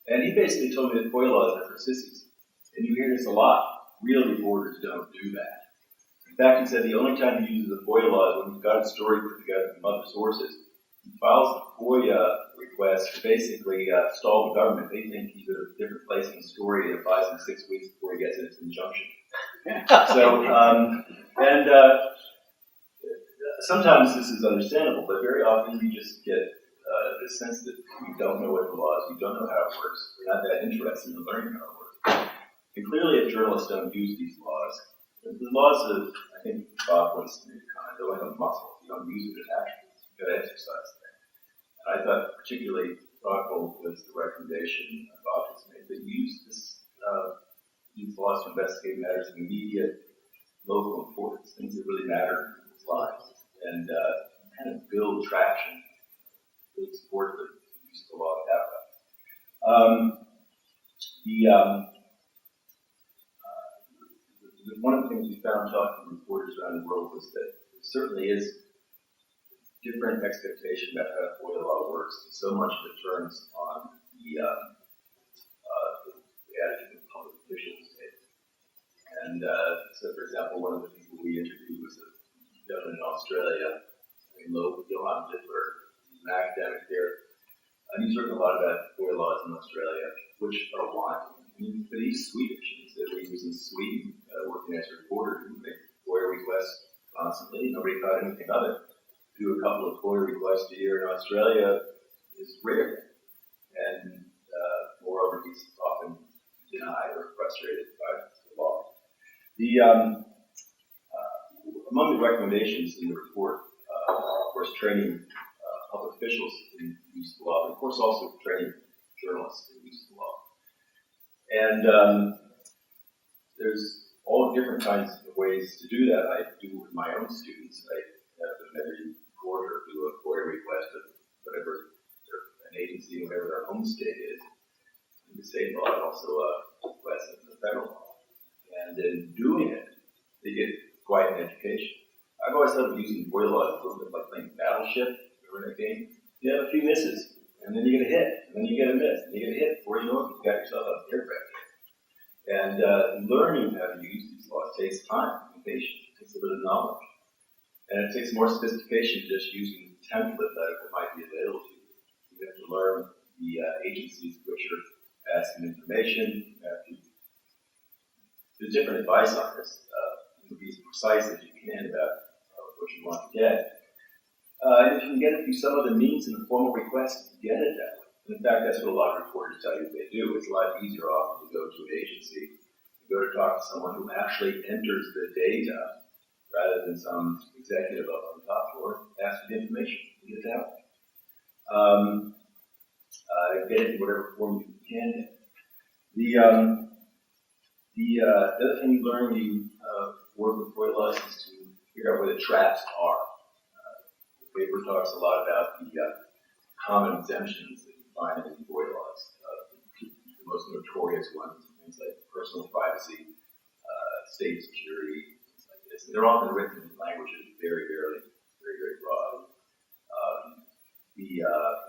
And he basically told me that FOIA laws are for sissies. And you hear this a lot. Real reporters don't do that. In fact, he said the only time he uses a FOIA law is when he's got a story put together from other sources. He files a FOIA request to basically stall the government. They think he's at a different place in the story, and it buys him 6 weeks before he gets its injunction. So, sometimes this is understandable, but very often you just get the sense that we don't know what the law is, we don't know how it works, we're not that interested in learning how it works. And clearly, if journalists don't use these laws, the laws of, I think Bob once made a comment, they're like a muscle. If you don't use it, it atrophies. You've got to exercise them. And I thought particularly thoughtful was the recommendation Bob has made, that use these laws to investigate matters of immediate local importance, things that really matter in people's lives, and kind of build traction, build support for the use of the law to have that. One of the things we found talking to reporters around the world was that there certainly is different expectation about how FOIA law works. So much of it turns on the attitude of public officials. And so, for example, one of the people we interviewed was a gentleman in Australia, Johan Dittler. He's an academic there. And he's written a lot about FOIA laws in Australia, which are wanting. But he's Swedish. He said when he was in Sweden, working as a reporter, he would make FOIA requests constantly. Nobody thought anything of it. Do a couple of FOIA requests a year in Australia is rare. And moreover, he's often denied or frustrated by the law. Among the recommendations in the report, of course, training public officials in use of the law, but of course also training journalists in use of the law. And there's all different kinds of ways to do that. I do with my own students. I have them every quarter do a FOIA request of whatever an agency, whatever their home state is. In the state law, and also request in the federal law. And in doing it, they get quite an education. I've always thought of using FOIA law as a little bit like playing Battleship. Remember that game? You have a few misses, and then you get a hit, and then you get a miss, and you get a hit. Before you know it, you've got yourself an aircraft. And learning how to use these laws takes time and patience. It takes a bit of knowledge. And it takes more sophistication than just using the template that might be available to you. You have to learn the agencies which are asking information. You have to, there's different advice on this. You can be as precise as you can about what you want to get. If you can get it through some other means in the formal request, get it that way. And in fact, that's what a lot of reporters tell you they do. It's a lot easier often to go to an agency, to go to talk to someone who actually enters the data, rather than some executive up on the top floor, ask for the information, get it that way. Get it in whatever form you can get. The other thing you learn when you work with FOIA laws is to figure out where the traps are. The paper talks a lot about the common exemptions that you find in FOIA laws. The most notorious ones things like personal privacy, state security, things like this. And they're often written in languages very broad.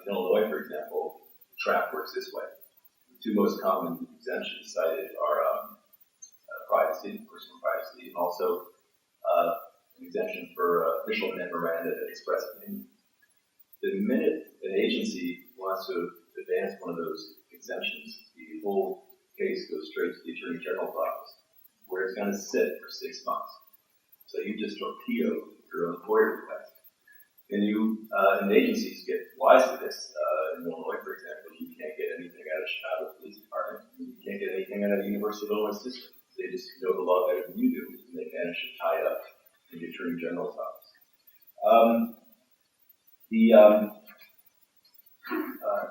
In Illinois, for example, the trap works this way. The two most common exemptions cited are privacy, personal privacy, and also an exemption for official memoranda that express opinion. The minute an agency wants to advance one of those exemptions, the whole case goes straight to the Attorney General's office, where it's going to sit for 6 months. So you just torpedo your own FOIA request. And agencies get wise to this. In Illinois, for example, you can't get anything out of Chicago Police Department. You can't get anything out of the University of Illinois system. They just know the law better than you do, and they manage to tie it up in the Attorney General's office.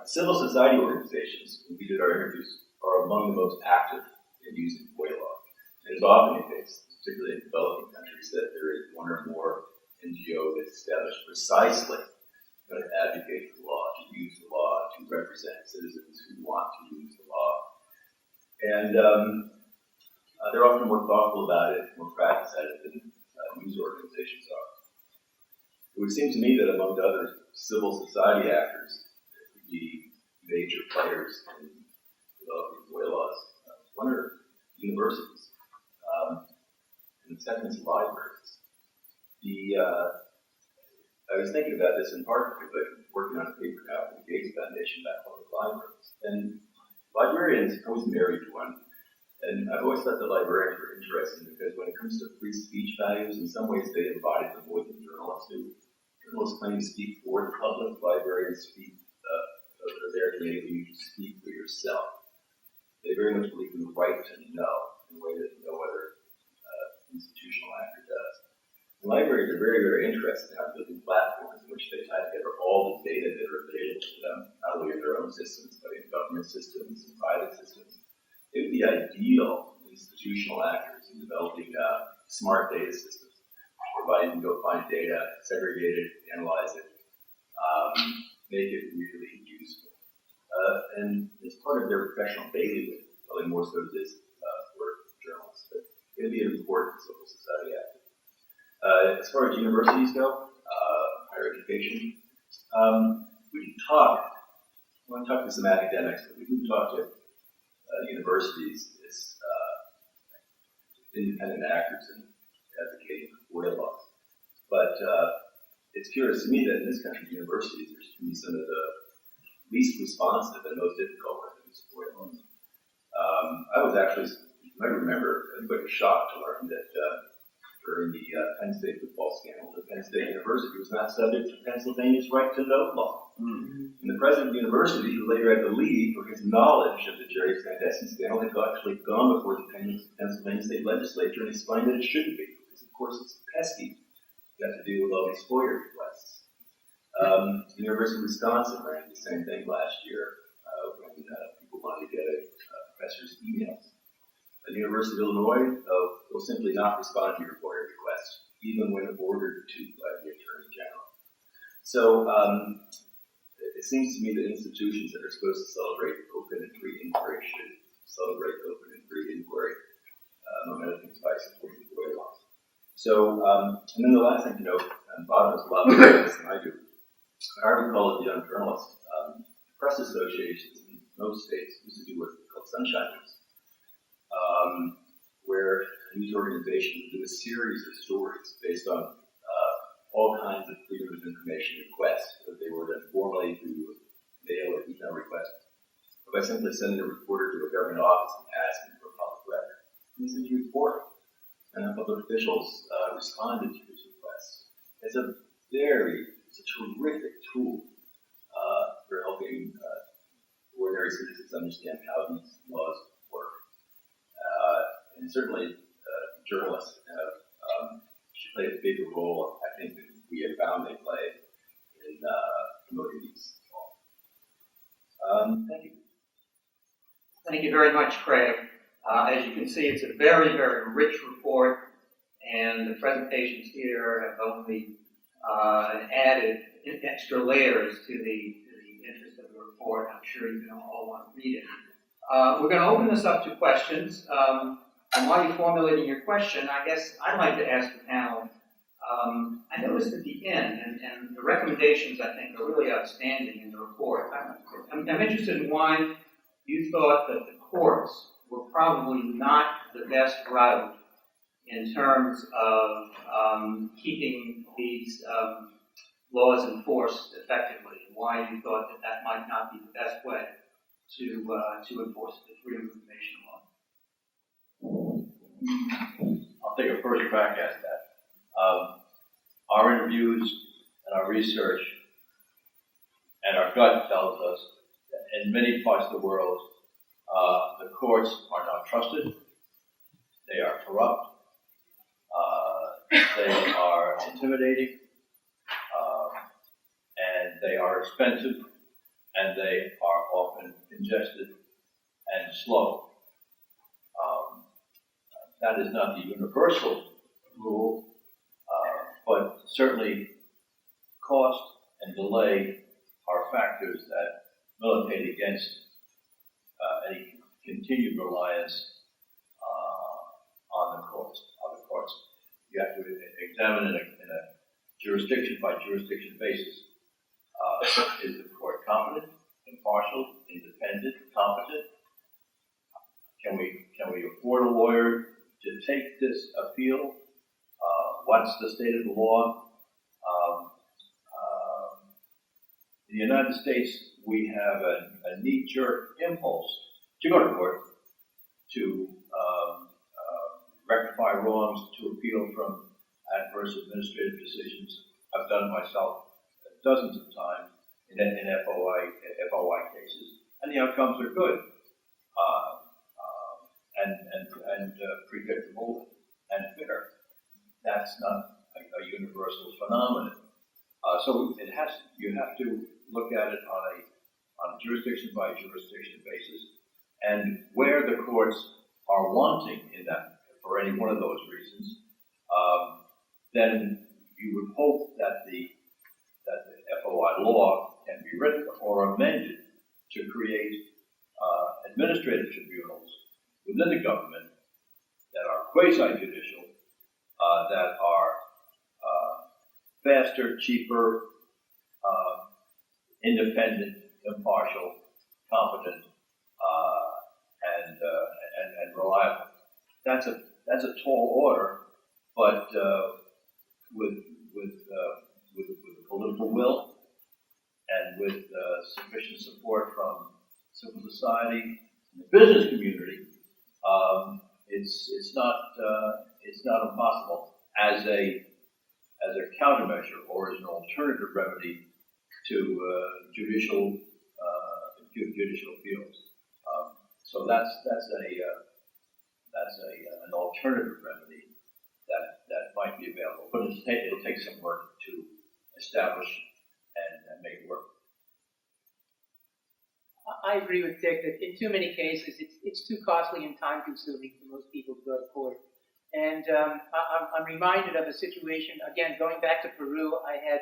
Civil society organizations, when we did our interviews, are among the most active in using FOIA law. It is often the case, particularly in developing countries, that there is one or more NGO that's established precisely to advocate for the law, to use the law, to represent citizens who want to use the law. And they're often more thoughtful about it, more practiced at it than news organizations are. It would seem to me that among other civil society actors, there could be major players in developing FOIA laws. One are universities, and the second is libraries. I was thinking about this in part because I'm working on a paper now for the Gates Foundation about public libraries. And librarians always married to one. And I've always thought that librarians were interesting because when it comes to free speech values, in some ways they embody them more than journalists do. Journalists claim to speak for the public, librarians are there to enable you to speak for yourself. They very much believe in the right to know in a way that no other institutional actor does. And libraries are very interested in building platforms in which they tie together all the data that are available to them, not only in their own systems, but in government systems and private systems. They would be ideal institutional actors in developing smart data systems, whereby you can go find data, segregate it, analyze it, make it really useful. And it's part of their professional bailiwick, probably more so than it is for journalists, but it would be an important civil society actor. As far as universities go, higher education, we can talk. I want to talk to some academics, but we can talk to universities as independent actors in advocating for FOIA laws. But it's curious to me that in this country, universities are to be some of the least responsive and most difficult when it comes to FOIA laws. I was actually, you might remember, everybody was shocked to learn that during the Penn State football scandal, the Penn State University was not subject to Pennsylvania's right to know law. And the president of the university, who later had to leave for his knowledge of the Jerry Sandusky scandal, had actually gone before the Pennsylvania state legislature and explained that it shouldn't be, because of course it's pesky. You have to deal with all these FOIA requests. The University of Wisconsin ran the same thing last year when people wanted to get a professor's emails. The University of Illinois will simply not respond to your FOIA request, even when ordered to by the Attorney General. So it seems to me that institutions that are supposed to celebrate open and free inquiry should celebrate open and free inquiry, among other things, by supporting FOIA laws. So, and then the last thing to note, and Bob knows a lot more about this than I do. I recall as a young journalist, press associations in most states used to do what's called sunshine news. Where a news organization would do a series of stories based on all kinds of freedom of information requests that they were then formally through mail or email requests, or by simply sending a reporter to a government office and asking for a public record. And this is a report, and the public officials responded to these requests. It's a terrific tool for helping ordinary citizens understand how these laws work. And certainly journalists should play a bigger role, I think, than we have found they play in promoting these laws. Thank you. Thank you very much, Craig. As you can see, it's a very rich report, and the presentations here have only added extra layers to the interest of the report. I'm sure you all want to read it. We're going to open this up to questions. And while you're formulating your question, I guess I'd like to ask the panel. I noticed at the end, and the recommendations I think are really outstanding in the report. I'm interested in why you thought that the courts were probably not the best route in terms of keeping these laws enforced effectively, and why you thought that that might not be the best way to enforce the Freedom of Information Law. I'll take a first crack at that. Our interviews and our research and our gut tells us that in many parts of the world, the courts are not trusted, they are corrupt, they are intimidating, and they are expensive, and they are often congested and slow. That is not the universal rule, but certainly cost and delay are factors that militate against any continued reliance on the courts. You have to examine in a jurisdiction by jurisdiction basis. Is the court competent, impartial, independent, competent? Can we afford a lawyer to take this appeal? What's the state of the law? In the United States, we have a knee-jerk impulse to go to court, to rectify wrongs, to appeal from adverse administrative decisions. I've done it myself dozens of times in FOI cases, and the outcomes are good, and predictable and fair. That's not a universal phenomenon. So you have to look at it on a jurisdiction by jurisdiction basis, and where the courts are wanting in that, for any one of those reasons, then you would hope that the FOI law can be written or amended to create administrative tribunals within the government that are quasi-judicial, that are faster, cheaper, independent, impartial, competent, and reliable. That's a tall order, but with the political will and with sufficient support from civil society and the business community, it's not impossible as a countermeasure or as an alternative remedy to judicial appeals. So that's an alternative remedy that might be available, but it'll take some work to establish and make it work. I agree with Dick that in too many cases it's too costly and time consuming for most people to go to court. And I'm reminded of a situation, again, going back to Peru. I had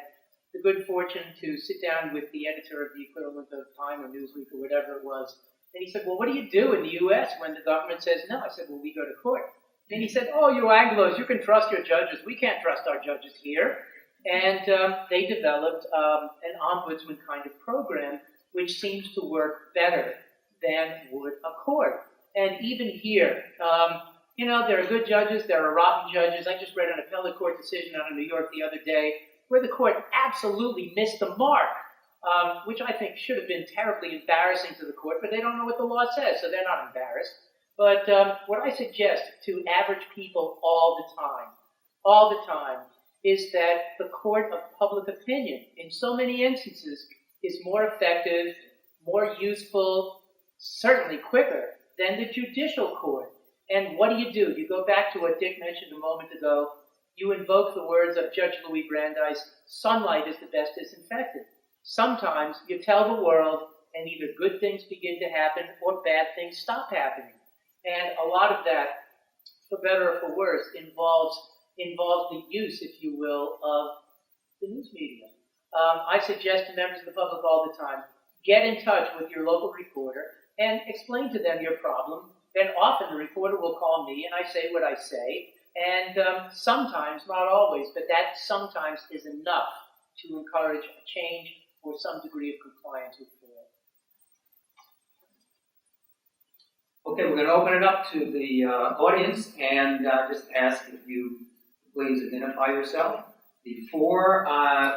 the good fortune to sit down with the editor of the equivalent of Time or Newsweek or whatever it was. And he said, well, what do you do in the U.S. when the government says no? I said, well, we go to court. And he said, oh, you Anglos, you can trust your judges. We can't trust our judges here. And they developed an ombudsman kind of program, which seems to work better than would a court. And even here, there are good judges, there are rotten judges. I just read an appellate court decision out of New York the other day where the court absolutely missed the mark, which I think should have been terribly embarrassing to the court, but they don't know what the law says, so they're not embarrassed. But what I suggest to average people all the time, is that the court of public opinion, in so many instances, is more effective, more useful, certainly quicker than the judicial court. And what do? You go back to what Dick mentioned a moment ago. You invoke the words of Judge Louis Brandeis, sunlight is the best disinfectant. Sometimes you tell the world and either good things begin to happen or bad things stop happening. And a lot of that, for better or for worse, involves the use, if you will, of the news media. I suggest to members of the public all the time, get in touch with your local reporter, and explain to them your problem. Then often the reporter will call me and I say what I say, and sometimes, not always, but that sometimes is enough to encourage a change or some degree of compliance with the law. Okay, we're going to open it up to the audience and just ask if you please identify yourself. Before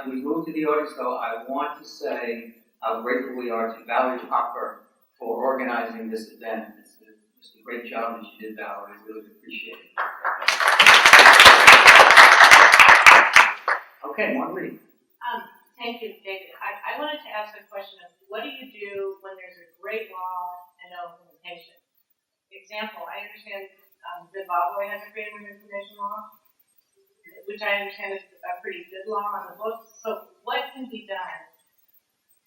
we move to the audience, though, I want to say how grateful we are to Valerie Hopper for organizing this event. It's a great job that you did, Valerie. I really appreciate it. Okay, Marguerite. Thank you, David. I wanted to ask a question of what do you do when there's a great law and no implementation? Example, I understand Zimbabwe has a Freedom of Information law, which I understand is a pretty good law on the books. So what can be done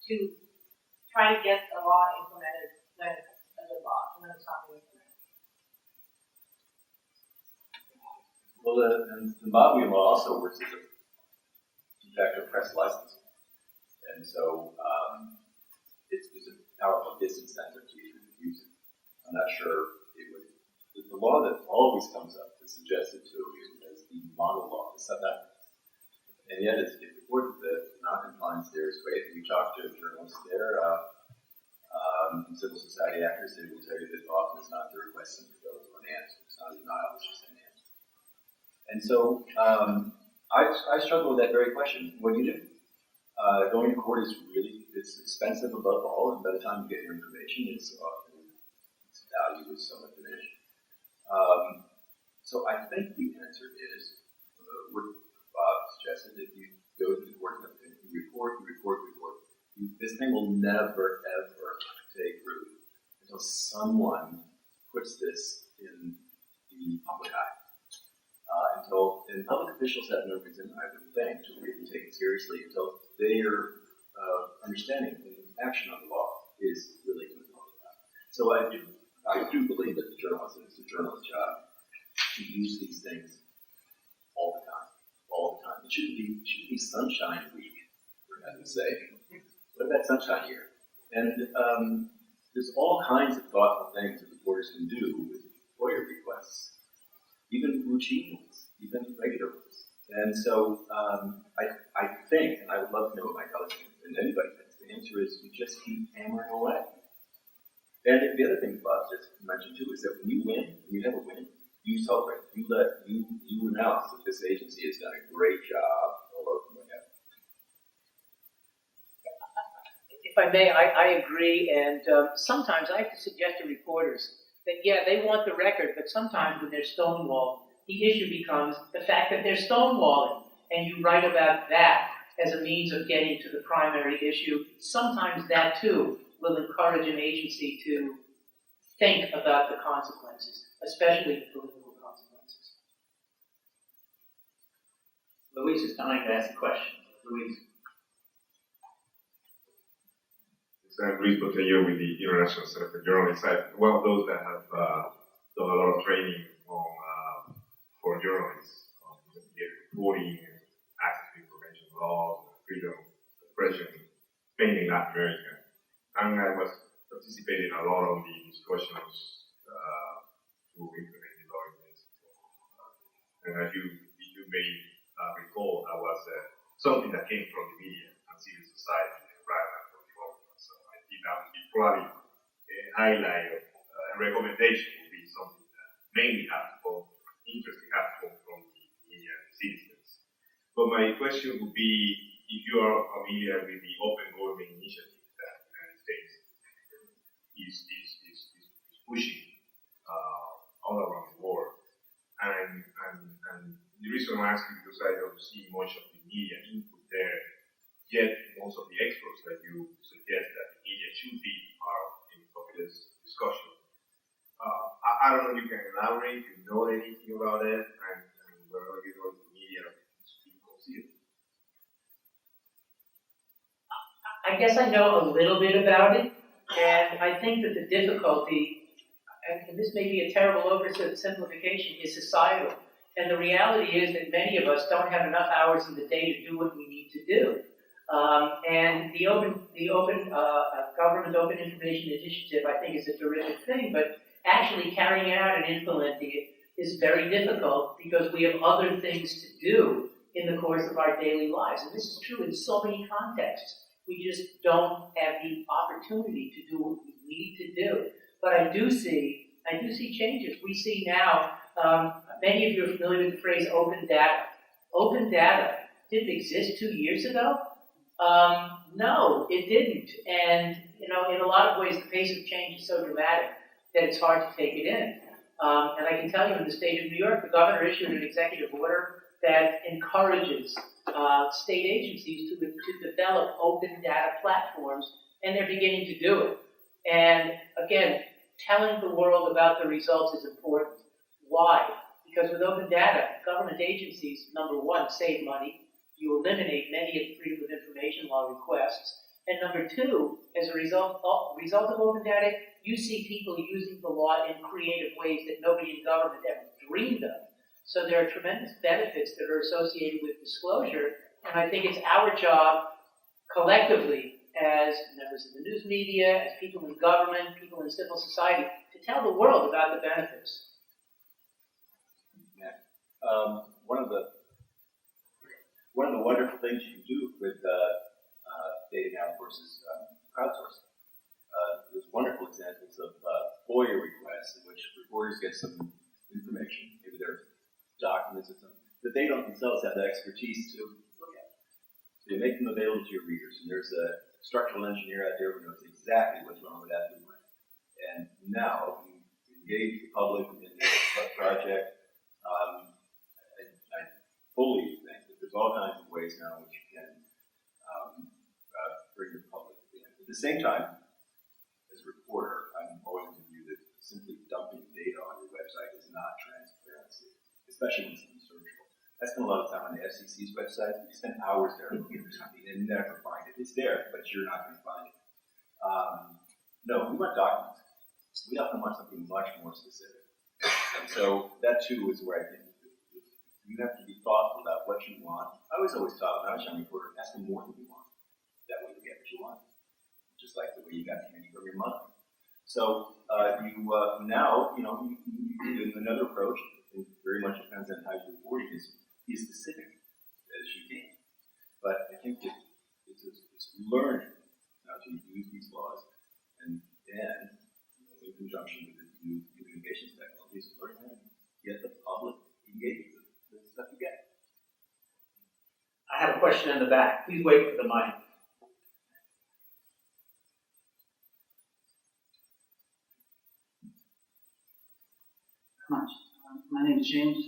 to try to get the law implemented when it's a good law, when it's not being implemented? Well, the Zimbabwean law also works as a de facto press license. And so it's a powerful disincentive to even use it. I'm not sure it would. The law that always comes up to suggest it to you as the model law is South Africa. And yet it's important that non-compliance there is great. We talked to journalists there, civil society actors, they will tell you that often it's not the request to go to an answer. It's not a denial, it's just an answer. And so I struggle with that very question. What do you do? Going to court is it's expensive above all, and by the time you get your information, its value is somewhat diminished. So I think the answer is what Bob suggested, that you go to the court and you report. This thing will never, ever take root until someone puts this in the public eye. And public officials have no reason, I would think, to really take it seriously until their understanding and action on the law is really in the public eye. So I do believe that it's the journalist's job to use these things all the time. It shouldn't be Sunshine Week, for heaven's sake. What about Sunshine Year? And there's all kinds of thoughtful things that reporters can do with FOIA requests, even routine ones, even regular ones. And so I think, and I would love to know what my colleagues think, and anybody thinks, the answer is you just keep hammering away. And the other thing Bob just mentioned too is that when you win, when you have a win, you celebrate. You announce that this agency has done a great job all over the way. If I may, I agree, and sometimes I have to suggest to reporters that, yeah, they want the record, but sometimes when they're stonewalled, the issue becomes the fact that they're stonewalling, and you write about that as a means of getting to the primary issue. Sometimes that, too, will encourage an agency to think about the consequences, especially the political consequences. Louise is dying to ask a question. Louise. Luis Botello with the International Center for Journalists. I'm one of those that have done a lot of training on for journalists on investigative reporting, access to information laws, freedom of expression, mainly in Latin America. And I was participating a lot of the discussions to implement the law in Mexico. And as you may recall, that was something that came from the media and civil society rather than from the government. So I think that would be probably a highlight of a recommendation would be something that mainly has to come, interesting has to come from the media and citizens. But my question would be if you are familiar with the Open Government Initiative that the United States is pushing all around the world. And the reason I'm asking because I don't see much of the media input there, yet most of the experts that you suggest that the media should be part of this discussion. I don't know if you can elaborate, if you know anything about it, and whether you know the media is being considered. I guess I know a little bit about it, and I think that the difficulty, and this may be a terrible oversimplification, is societal. And the reality is that many of us don't have enough hours in the day to do what we need to do. And the Government Open Information Initiative, I think, is a terrific thing, but actually carrying it out and implementing it is very difficult because we have other things to do in the course of our daily lives. And this is true in so many contexts. We just don't have the opportunity to do what we need to do. But I do see changes. We see now, many of you are familiar with the phrase open data. Open data didn't exist 2 years ago. No, it didn't. And, in a lot of ways, the pace of change is so dramatic that it's hard to take it in. And I can tell you, in the state of New York, the governor issued an executive order that encourages state agencies to develop open data platforms, and they're beginning to do it. And again, telling the world about the results is important. Why? Because with open data, government agencies, number one, save money. You eliminate many of the Freedom of Information Law requests. And number two, as a result of open data, you see people using the law in creative ways that nobody in government ever dreamed of. So there are tremendous benefits that are associated with disclosure, and I think it's our job collectively as members of the news media, as people in government, people in civil society, to tell the world about the benefits. Yeah. One of the wonderful things you can do with data now, of course, is crowdsourcing. There's wonderful examples of FOIA requests in which reporters get some information, maybe they're documents or something, that they don't themselves have the expertise to look at. So you make them available to your readers, and there's a structural engineer out there who knows exactly what's wrong with that blueprint. And now, you engage the public in this project. I fully think that there's all kinds of ways now in which you can bring the public in. At the same time, as a reporter, I'm always of the view that simply dumping data on your website is not transparency, especially when it's searchable. I spend a lot of time on the FCC's website. You spend hours there looking for something and never find it. It's there, but you're not going to find it. No, we want documents. We often want something much more specific. And so that too is where I think you have to be thoughtful about what you want. I was always taught when I was a young reporter, ask for more than you want. That way you get what you want. Just like the way you got candy from your mother. So you do another approach. It very much depends on how you're reporting. Be as specific as you can. But I think it's learning how to use these laws, and then in conjunction with the new communications technologies, learn how to get the public engaged with the stuff you get. I have a question in the back. Please wait for the mic. Much. My name is James.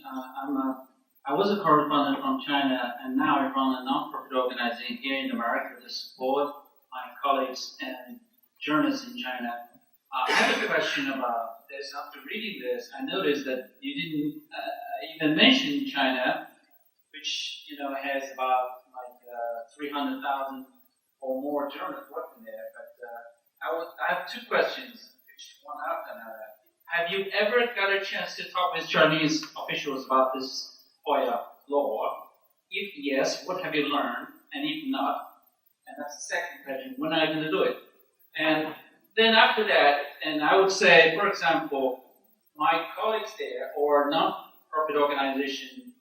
I was a correspondent from China, and now I run a non-profit organization here in America to support my colleagues and journalists in China. I have a question about this. After reading this, I noticed that you didn't even mention China, which has about 300,000 or more journalists working there. But I have two questions, which one after another. Have you ever got a chance to talk with Chinese officials about this FOIA law? If yes, what have you learned? And if not, and that's the second question, when are you going to do it? And then after that, and I would say, for example, my colleagues there or non-profit organization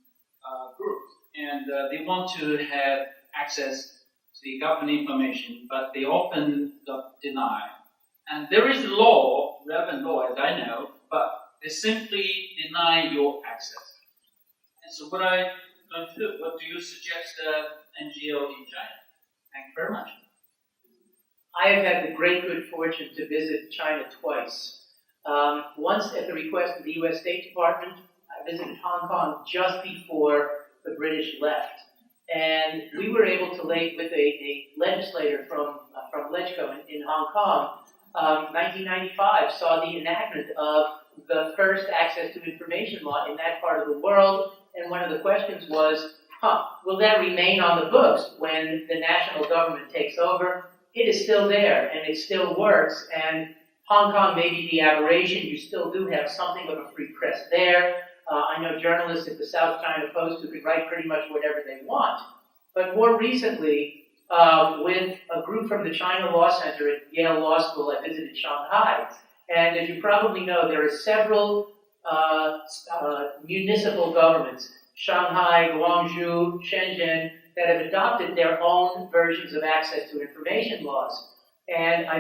groups, and they want to have access to the government information, but they often deny. And there is a law, relevant law, as I know, but they simply deny your access. And so what are you going to do? What do you suggest NGO in China? Thank you very much. I have had the great good fortune to visit China twice. Once at the request of the U.S. State Department, I visited Hong Kong just before the British left. And we were able to lay with a legislator from LegCo in Hong Kong. 1995 saw the enactment of the first access to information law in that part of the world, and one of the questions was, will that remain on the books when the national government takes over? It is still there, and it still works, and Hong Kong may be the aberration. You still do have something of a free press there. I know journalists at the South China Post who can write pretty much whatever they want. But more recently, with a group from the China Law Center at Yale Law School. I visited Shanghai. And as you probably know, there are several municipal governments, Shanghai, Guangzhou, Shenzhen, that have adopted their own versions of access to information laws. And I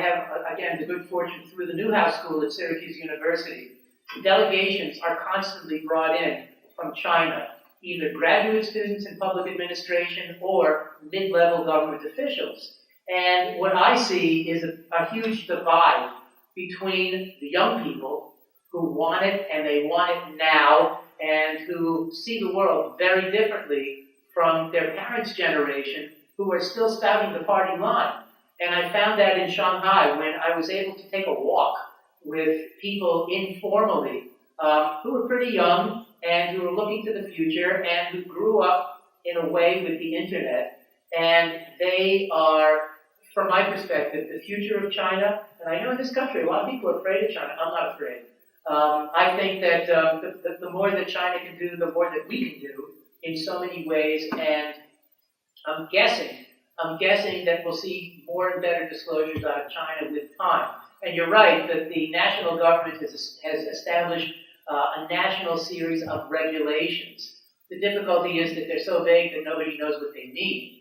have, again, the good fortune through the Newhouse School at Syracuse University. The delegations are constantly brought in from China, either graduate students in public administration or mid-level government officials. And what I see is a huge divide between the young people who want it and they want it now and who see the world very differently from their parents' generation who are still spouting the party line. And I found that in Shanghai when I was able to take a walk with people informally who were pretty young and who were looking to the future and who grew up in a way with the internet. And they are, from my perspective, the future of China. And I know in this country, a lot of people are afraid of China. I'm not afraid. I think that the more that China can do, the more that we can do in so many ways. And I'm guessing that we'll see more and better disclosures out of China with time. And you're right that the national government has established a national series of regulations. The difficulty is that they're so vague that nobody knows what they mean.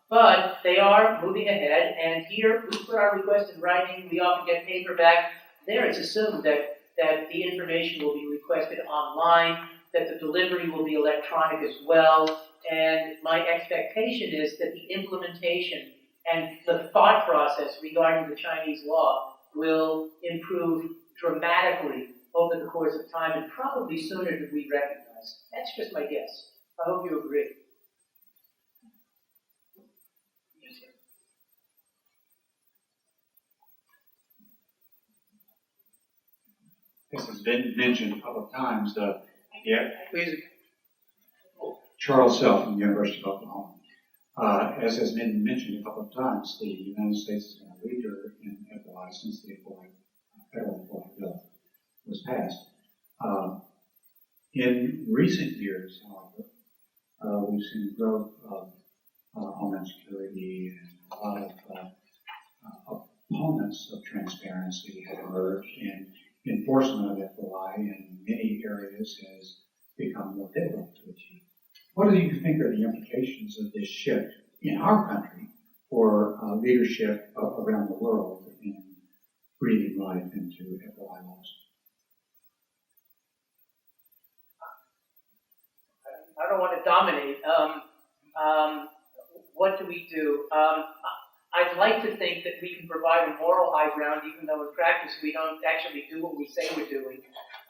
But they are moving ahead, and here we put our request in writing. We often get paperback. There it's assumed that the information will be requested online, that the delivery will be electronic as well. And my expectation is that the implementation and the thought process regarding the Chinese law will improve dramatically over the course of time and probably sooner than we recognize. That's just my guess. I hope you agree. This has been mentioned a couple of times. Please. Charles Self from the University of Oklahoma. As has been mentioned a couple of times, the United States has been a leader in FOI since the federal FOI bill was passed. In recent years, however, we've seen growth of Homeland Security and a lot of opponents of transparency have emerged, and enforcement of FOI in many areas has become more difficult to achieve. What do you think are the implications of this shift in our country for leadership around the world in breathing life into FOI laws? I don't want to dominate. What do we do? I'd like to think that we can provide a moral high ground, even though in practice we don't actually do what we say we're doing.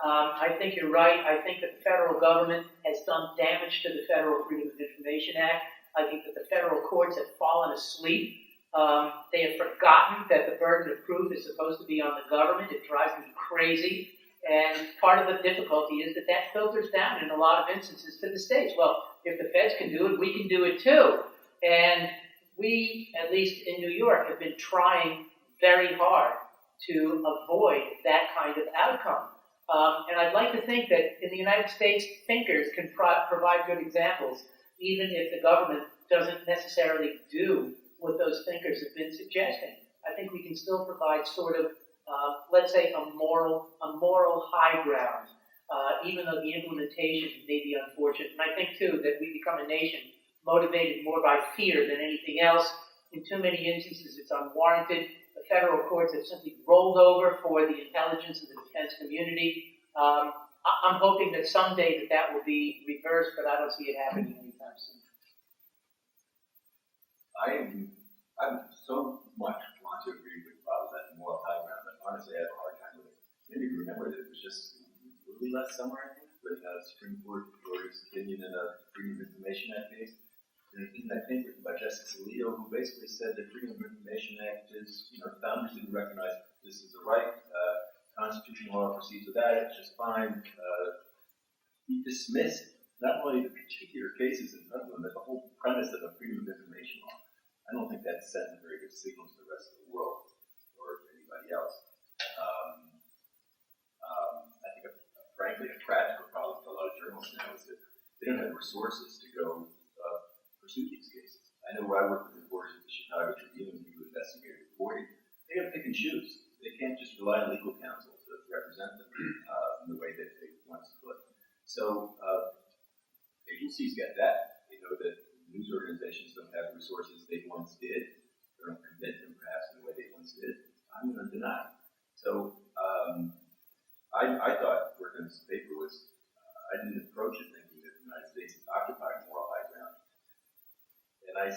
I think you're right. I think that the federal government has done damage to the Federal Freedom of Information Act. I think that the federal courts have fallen asleep. They have forgotten that the burden of proof is supposed to be on the government. It drives me crazy. And part of the difficulty is that filters down in a lot of instances to the states. Well, if the feds can do it, we can do it too. And we, at least in New York, have been trying very hard to avoid that kind of outcome. And I'd like to think that in the United States, thinkers can provide good examples, even if the government doesn't necessarily do what those thinkers have been suggesting. I think we can still provide sort of, let's say, a moral high ground, even though the implementation may be unfortunate. And I think, too, that we become a nation motivated more by fear than anything else. In too many instances, it's unwarranted. The federal courts have simply rolled over for the intelligence of the defense community. I'm hoping that someday that will be reversed, but I don't see it happening anytime soon. I'm so much want to agree with Bob that moral high ground, but honestly, I have a hard time with it. Maybe you remember that it was just really last summer, I think, when the Supreme Court wrote its opinion in a Freedom of Information Act case. And an opinion, I think, written by Justice Alito, who basically said the Freedom of Information Act is, the founders didn't recognize this as a right. Constitutional law proceeds with that, it's just fine. He dismissed not only the particular cases in front of them, but the whole premise of a Freedom of Information law. I don't think that sends a very good signal to the rest of the world or anybody else. I think, frankly, a practical problem for a lot of journalists now is that they don't have resources to go pursue these cases. shoes. They can't just rely on legal counsel to represent them in the way that they once could. So agencies get that. They know that news organizations don't have the resources they once did. They don't commit them perhaps in the way they once did. I'm going to deny. So I thought working on this paper was, I didn't approach it thinking that the United States is occupying moral high ground. And I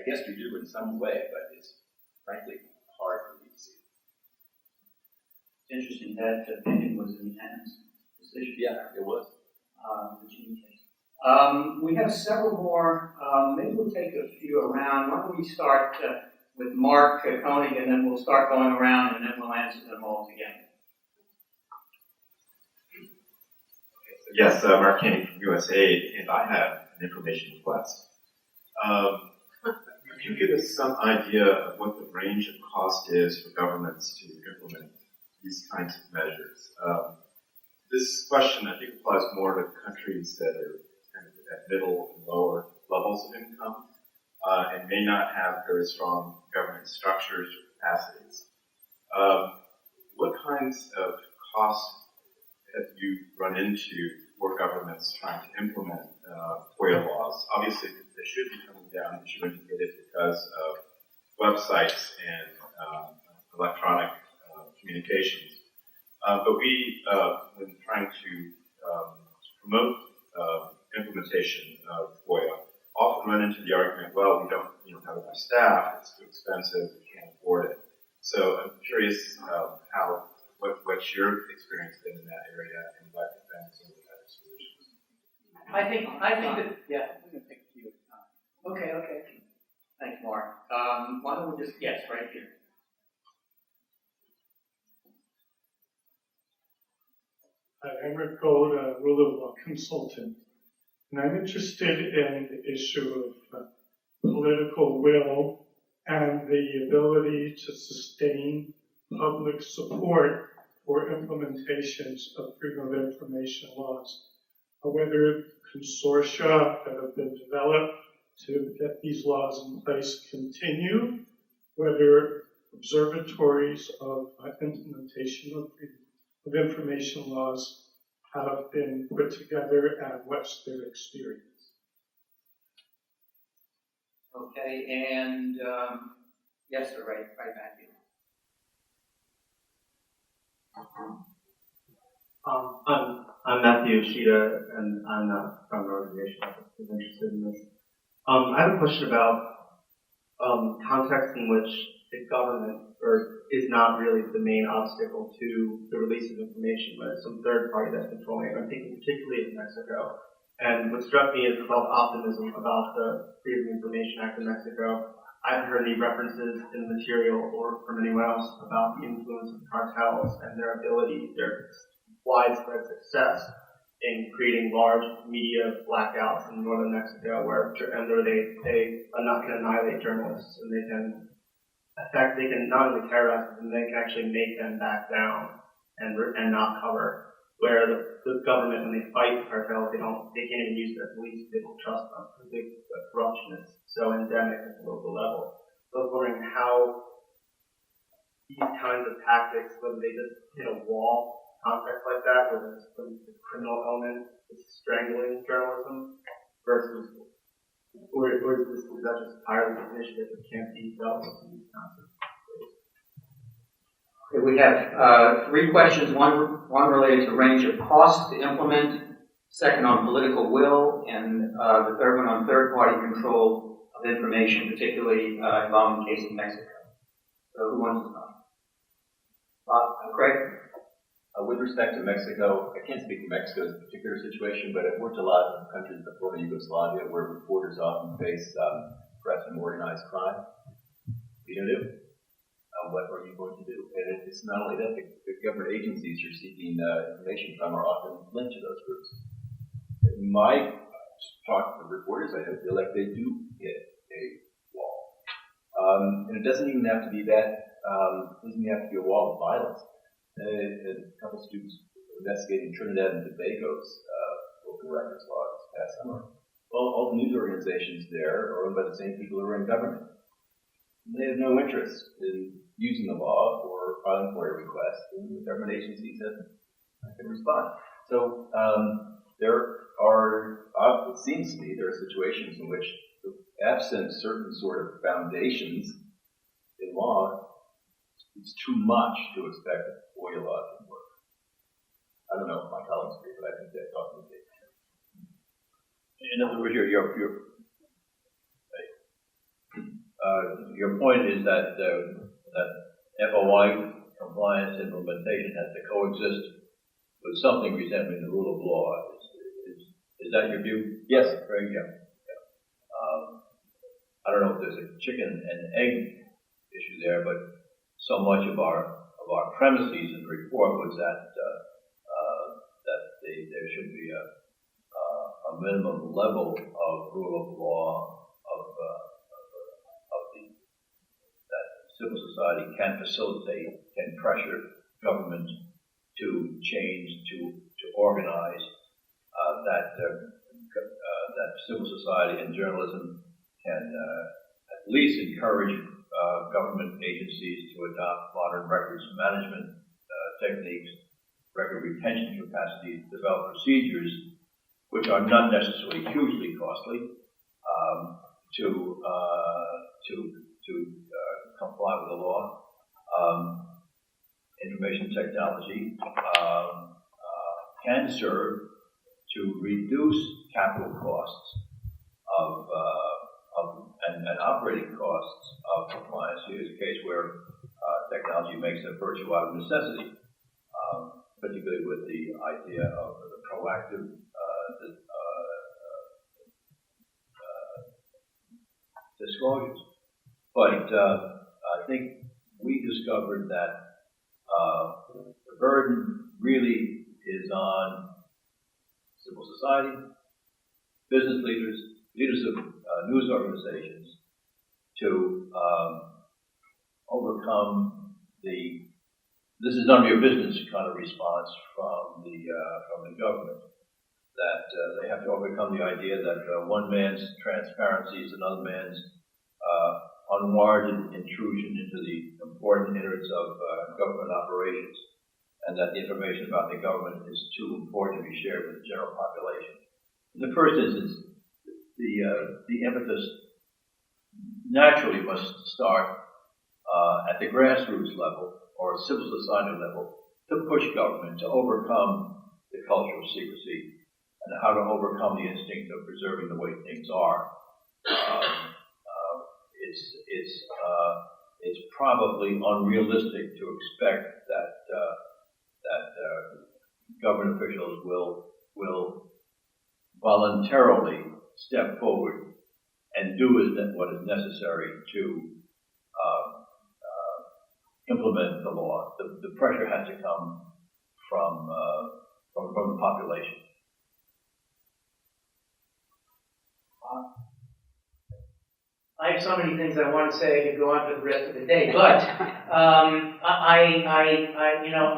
guess we do in some way, but it's frankly hard for me to see. It's interesting that opinion was in Ann's decision. Yeah, it was. Virginia case. We have several more. Maybe we'll take a few around. Why don't we start with Mark Koenig, and then we'll start going around, and then we'll answer them all together. Yes, Mark Koenig from USAID, and I have an information request. Can you give us some idea of what the range of cost is for governments to implement these kinds of measures? This question, I think, applies more to countries that are kind of at middle and lower levels of income and may not have very strong government structures or capacities. What kinds of costs have you run into for governments trying to implement FOIA laws? Obviously, they should be coming down, as you indicated, because of websites and electronic communications. But we, when trying to promote implementation of FOIA, often run into the argument, well, we don't have enough staff, it's too expensive, we can't afford it. So I'm curious what's your experience been in that area and what have been some of the better solutions? I think that, yeah, we're going to take a few at a time. Okay. Thanks, Mark. Why don't we just, yes, right here. I'm Rick Gold, a rule of law consultant, and I'm interested in the issue of political will and the ability to sustain public support for implementations of freedom of information laws, whether consortia that have been developed to get these laws in place continue, whether observatories of implementation of freedom of information laws have been put together and what's their experience. Okay, and yes, sir, right back here. I'm Matthew Yoshida, and I'm from an organization that is interested in this. I have a question about context in which the government is not really the main obstacle to the release of information, but it's some third party that's controlling it. I'm thinking particularly of Mexico. And what struck me is about optimism about the Freedom of Information Act in Mexico. I haven't heard any references in the material or from anyone else about the influence of cartels and their ability, their widespread success in creating large media blackouts in northern Mexico where they not can annihilate journalists and they can not only terrorize them, they can actually make them back down and not cover. Where the government, when they fight the cartels, they can't even use their police, they don't trust them because the corruption is so endemic at the local level. So I was wondering how these kinds of tactics, whether they just hit a wall context like that, where there's some criminal element is strangling journalism, versus, or is that just entirely an initiative that can't be dealt with in these kinds of ways? Okay, we have three questions, one related to range of cost to implement, second on political will, and the third one on third-party control of information, particularly involving the case of Mexico. So who wants to talk? Craig? With respect to Mexico, I can't speak to Mexico's particular situation, but I've worked a lot in countries of former Yugoslavia where reporters often face threats from organized crime. What are you going to do? What are you going to do? And it's not only that, the government agencies you're seeking information from are often linked to those groups. My talk to reporters, I feel like they do hit a wall. And it doesn't even have to be that, it doesn't even have to be a wall of violence. A couple students investigating Trinidad and Tobago's open records law this past summer. Well, all the news organizations there are owned by the same people who are in government. They have no interest in using the law or filing for a request, and the government agencies can respond. So there are, it seems to me, there are situations in which, absent certain sort of foundations in law, it's too much to expect that FOIA law can work. I don't know if my colleagues agree, but I think that's talking to me. In other words, your point is that that FOI compliance implementation has to coexist with something resembling the rule of law. Is that your view? Yes. Very good. I don't know if there's a chicken and egg issue there, but so much of our premises in the report was that there should be a minimum level of rule of law that civil society can facilitate, can pressure government to change, to organize, that civil society and journalism can at least encourage government agencies to adopt modern records management techniques, record retention capacities, develop procedures which are not necessarily hugely costly to comply with the law. Information technology can serve to reduce capital costs and operating costs of compliance. Here's a case where technology makes a virtue out of necessity, particularly with the idea of the proactive disclosures. But I think we discovered that the burden really is on civil society, business leaders, leaders of news organizations to overcome this is none of your business kind of response from the government, that they have to overcome the idea that one man's transparency is another man's unwarranted intrusion into the important innards of government operations, and that the information about the government is too important to be shared with the general population. In the first instance, the impetus naturally must start at the grassroots level or civil society level to push government to overcome the culture of secrecy and how to overcome the instinct of preserving the way things are. It's probably unrealistic to expect that government officials will voluntarily step forward and do what is necessary to implement the law. The pressure has to come from the population. I have so many things I want to say. I could go on for the rest of the day, but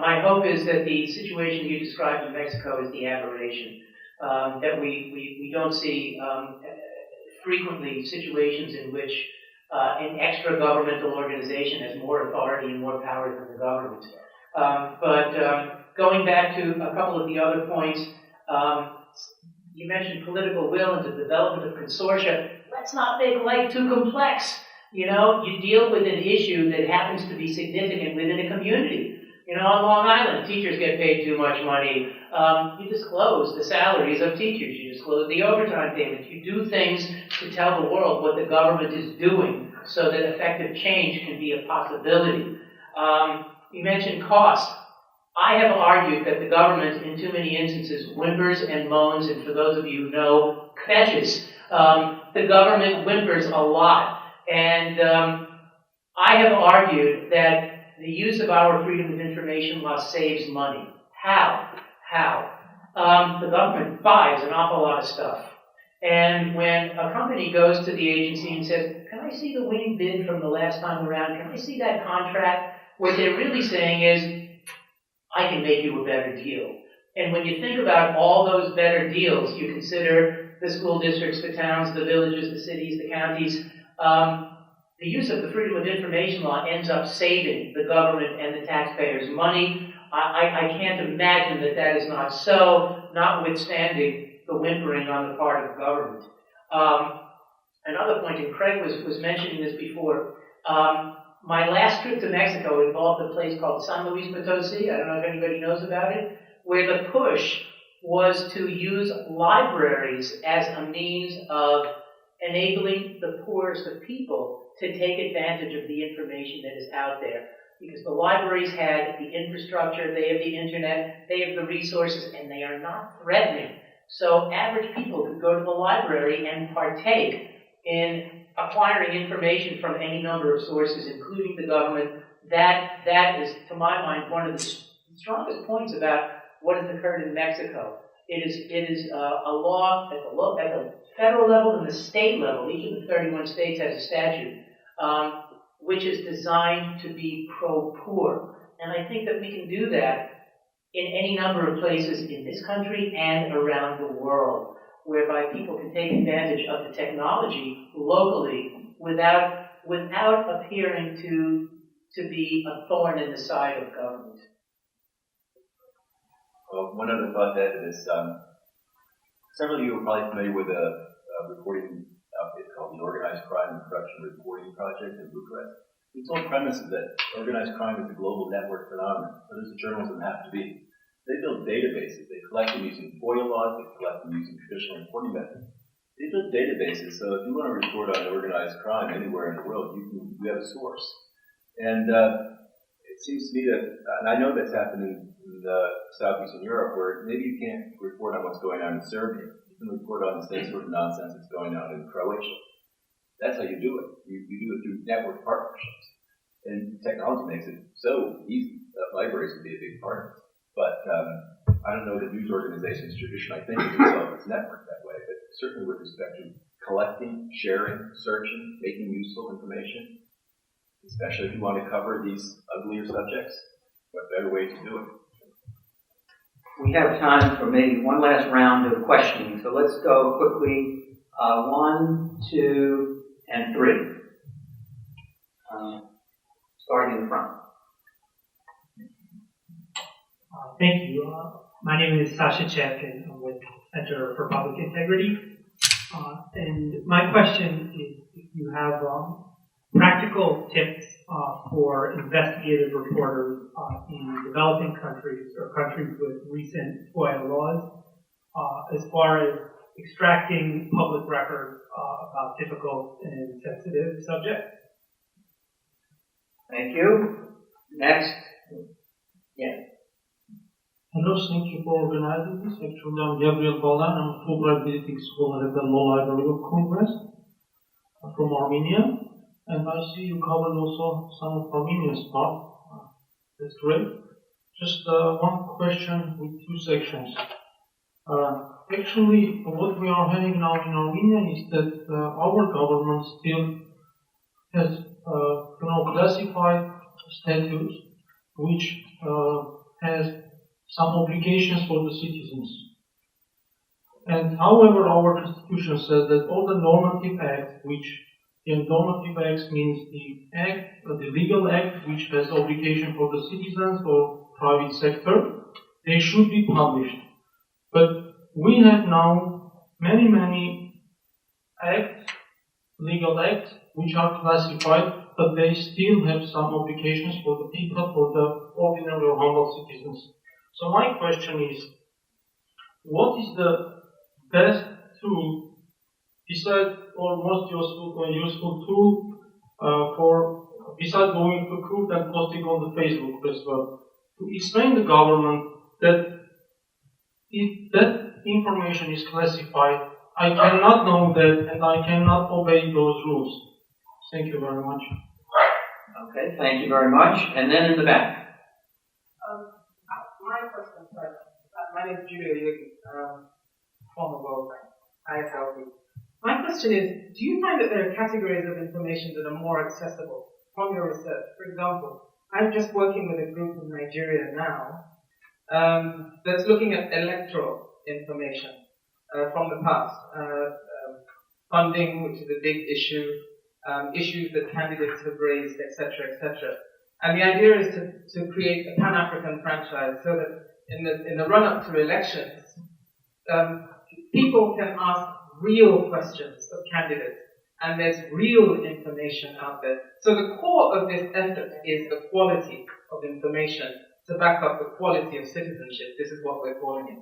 my hope is that the situation you described in Mexico is the aberration. That we don't see frequently situations in which an extra governmental organization has more authority and more power than the government. But going back to a couple of the other points, you mentioned political will and the development of consortia. Let's not make life too complex. You deal with an issue that happens to be significant within a community. On Long Island, teachers get paid too much money. You disclose the salaries of teachers. You disclose the overtime payments. You do things to tell the world what the government is doing so that effective change can be a possibility. You mentioned cost. I have argued that the government, in too many instances, whimpers and moans, and for those of you who know, kvetches. The government whimpers a lot. And I have argued that the use of our Freedom of Information law saves money. How? The government buys an awful lot of stuff. And when a company goes to the agency and says, can I see the winning bid from the last time around? Can I see that contract? What they're really saying is, I can make you a better deal. And when you think about all those better deals, you consider the school districts, the towns, the villages, the cities, the counties, the use of the Freedom of Information Law ends up saving the government and the taxpayers money. I can't imagine that that is not so, notwithstanding the whimpering on the part of the government. Another point, and Craig was mentioning this before, my last trip to Mexico involved a place called San Luis Potosi. I don't know if anybody knows about it, where the push was to use libraries as a means of enabling the poorest of people to take advantage of the information that is out there. Because the libraries had the infrastructure, they have the internet, they have the resources, and they are not threatening. So average people could go to the library and partake in acquiring information from any number of sources, including the government. That is, to my mind, one of the strongest points about what has occurred in Mexico. It is a law at the federal level and the state level. Each of the 31 states has a statute, which is designed to be pro-poor. And I think that we can do that in any number of places in this country and around the world, whereby people can take advantage of the technology locally without appearing to be a thorn in the side of government. Well, one other thought to add to this. Several of you are probably familiar with a reporting outfit called the Organized Crime and Corruption Reporting Project in Bucharest. Its whole premise is that organized crime is a global network phenomenon, so does the journalism have to be. They build databases. They collect them using FOIA laws. They collect them using traditional reporting methods. They build databases, so if you want to report on organized crime anywhere in the world, you have a source. And it seems to me that, and I know that's happening in Southeastern Europe, where maybe you can't report on what's going on in Serbia. You can report on the same sort of nonsense that's going on in Croatia. That's how you do it. You do it through network partnerships. And technology makes it so easy that libraries can be a big part of it. But I don't know that news organizations traditionally think of themselves as networked that way, but certainly with respect to collecting, sharing, searching, making useful information, especially if you want to cover these uglier subjects, what better way to do it? We have time for maybe one last round of questioning, so let's go quickly. 1, 2, and 3. Starting in front. Thank you. My name is Sasha Chek, and I'm with Center for Public Integrity. And my question is if you have practical tips for investigative reporters in developing countries or countries with recent FOIA laws as far as extracting public records about difficult and sensitive subjects. Thank you. Next. Yeah. Hello, thank you for organizing this. Actually, I'm Gabriel Balan. I'm a Fulbright visiting scholar at the Law Library of Congress from Armenia. And I see you covered also some of Armenia's part. That's great. Just one question with 2 sections. Actually, what we are having now in Armenia is that our government still has classified status which has some obligations for the citizens. And however, our constitution says that all the normative acts, which in normative acts means the legal act which has obligation for the citizens or private sector, they should be published. But we have now many acts, legal acts, which are classified, but they still have some obligations for the people, for the ordinary or humble citizens. So my question is, what is the best tool, besides, or most useful tool besides going to court and posting on the Facebook as well, to explain the government that if that information is classified, I cannot know that and I cannot obey those rules. Thank you very much. Okay, thank you very much. And then in the back. My question, sorry. My name is Julia Yugi, former World Bank, ISLB. My question is, do you find that there are categories of information that are more accessible from your research? For example, I'm just working with a group in Nigeria now that's looking at electoral information from the past. Funding, which is a big issue, issues that candidates have raised, etc., etc. And the idea is to create a Pan-African franchise so that in the run-up to elections, people can ask real questions of candidates, and there's real information out there. So the core of this effort is the quality of information to back up the quality of citizenship. This is what we're calling it.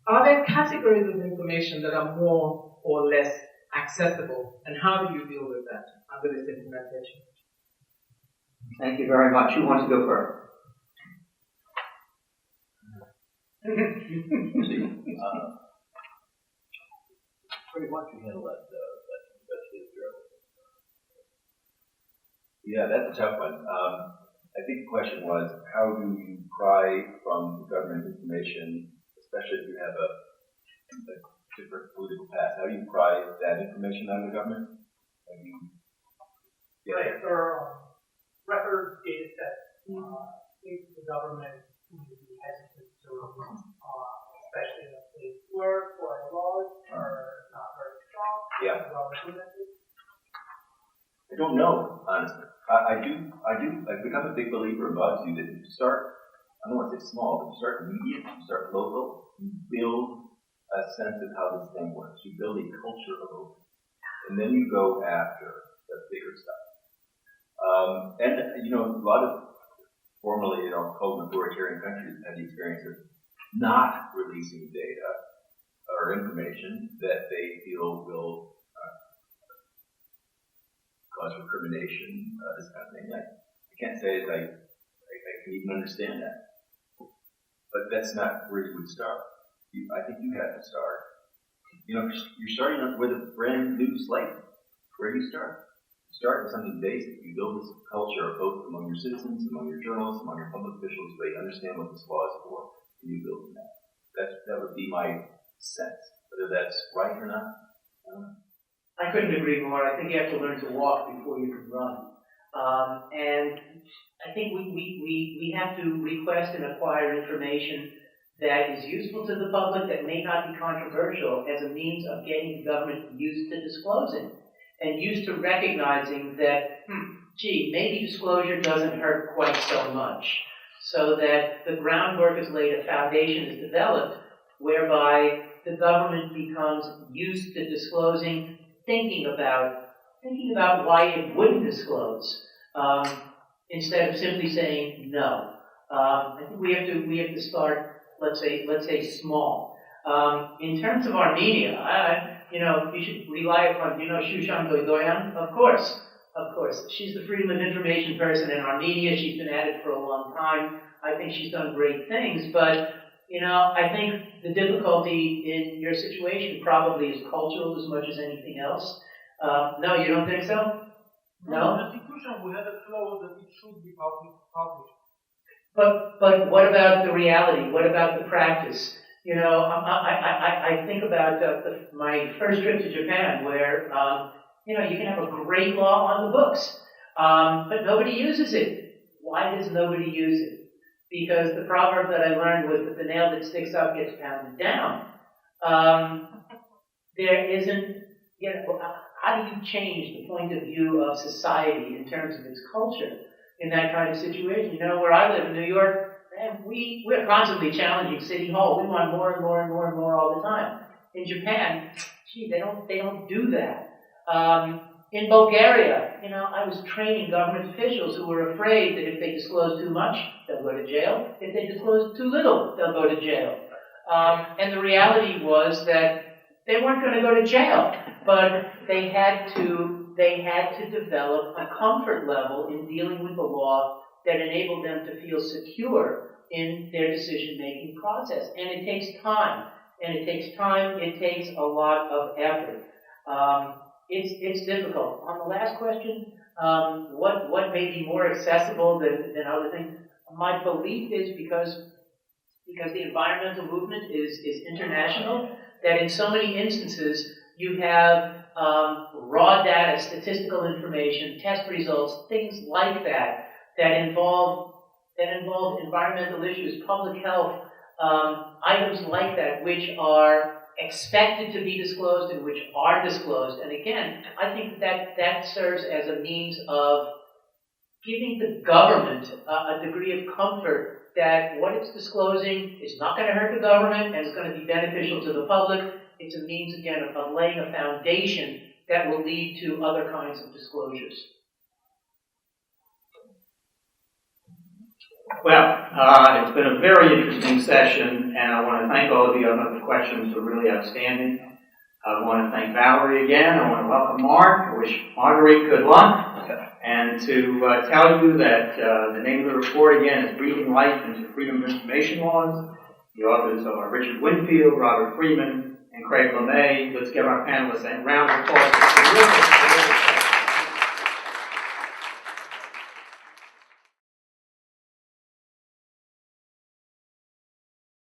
Are there categories of information that are more or less accessible, and how do you deal with that under this implementation? Thank you very much. Who wants to go first? Freddie, why don't you handle that investigative journalism? Yeah, that's a tough one. I think the question was, how do you pry from government information, especially if you have a different political path? How do you pry that information out of the government? Right, there are record data sets, the government would be hesitant to release, especially if they work or laws are not very strong. Yeah. Well implemented. I don't know, honestly. I've become a big believer in BuzzFeed that you start, I don't want to say small, but you start immediate, you start local, you build a sense of how this thing works. You build a culture of openness. And then you go after the bigger stuff. And, you know, a lot of formerly, called authoritarian countries have the experience of not releasing data or information that they feel will cause recrimination, this kind of thing. I can't say that I can even understand that. But that's not where you would start. I think you have to start. You know, you're starting with a brand new slate. Where do you start? You start with something basic. You build this culture of hope among your citizens, among your journalists, among your public officials, so they understand what this law is for, and you build on that. That would be my sense. Whether that's right or not, I don't know. I couldn't agree more. I think you have to learn to walk before you can run. And I think we have to request and acquire information that is useful to the public, that may not be controversial, as a means of getting the government used to disclosing and used to recognizing that, maybe disclosure doesn't hurt quite so much, so that the groundwork is laid, a foundation is developed, whereby the government becomes used to disclosing, thinking about why it wouldn't disclose, instead of simply saying no. I think we have to start, let's say small. In terms of Armenia, you should rely upon, Shushan Goidoyan? Of course. She's the Freedom of Information person in Armenia. She's been at it for a long time. I think she's done great things, but, I think the difficulty in your situation probably is cultural as much as anything else. No, you don't think so? No? The Constitution, we have a clause that it should be published. But what about the reality? What about the practice? I think about my first trip to Japan, where you can have a great law on the books, but nobody uses it. Why does nobody use it? Because the proverb that I learned was that the nail that sticks up gets pounded down. There isn't. How do you change the point of view of society in terms of its culture in that kind of situation? Where I live in New York, man, we're constantly challenging City Hall. We want more and more and more and more all the time. In Japan, they don't do that. In Bulgaria, I was training government officials who were afraid that if they disclose too much, they'll go to jail. If they disclose too little, they'll go to jail. And the reality was that they weren't going to go to jail, but they had to develop a comfort level in dealing with the law that enabled them to feel secure in their decision-making process. And it takes time. It takes a lot of effort. It's difficult. On the last question, what may be more accessible than other things? My belief is because the environmental movement is international, that in so many instances you have raw data, statistical information, test results, things like that involve environmental issues, public health, items like that, which are expected to be disclosed and which are disclosed. And again, I think that serves as a means of giving the government a degree of comfort that what it's disclosing is not going to hurt the government and is going to be beneficial to the public. It's a means, again, of laying a foundation that will lead to other kinds of disclosures. Well, it's been a very interesting session, and I want to thank all of you. I thought the questions were really outstanding. I want to thank Valerie again. I want to welcome Mark. I wish Marguerite good luck. And to tell you that the name of the report, again, is Breathing Life into Freedom of Information Laws. The authors are Richard Winfield, Robert Freeman, and Craig LeMay. Let's give our panelists a round of applause.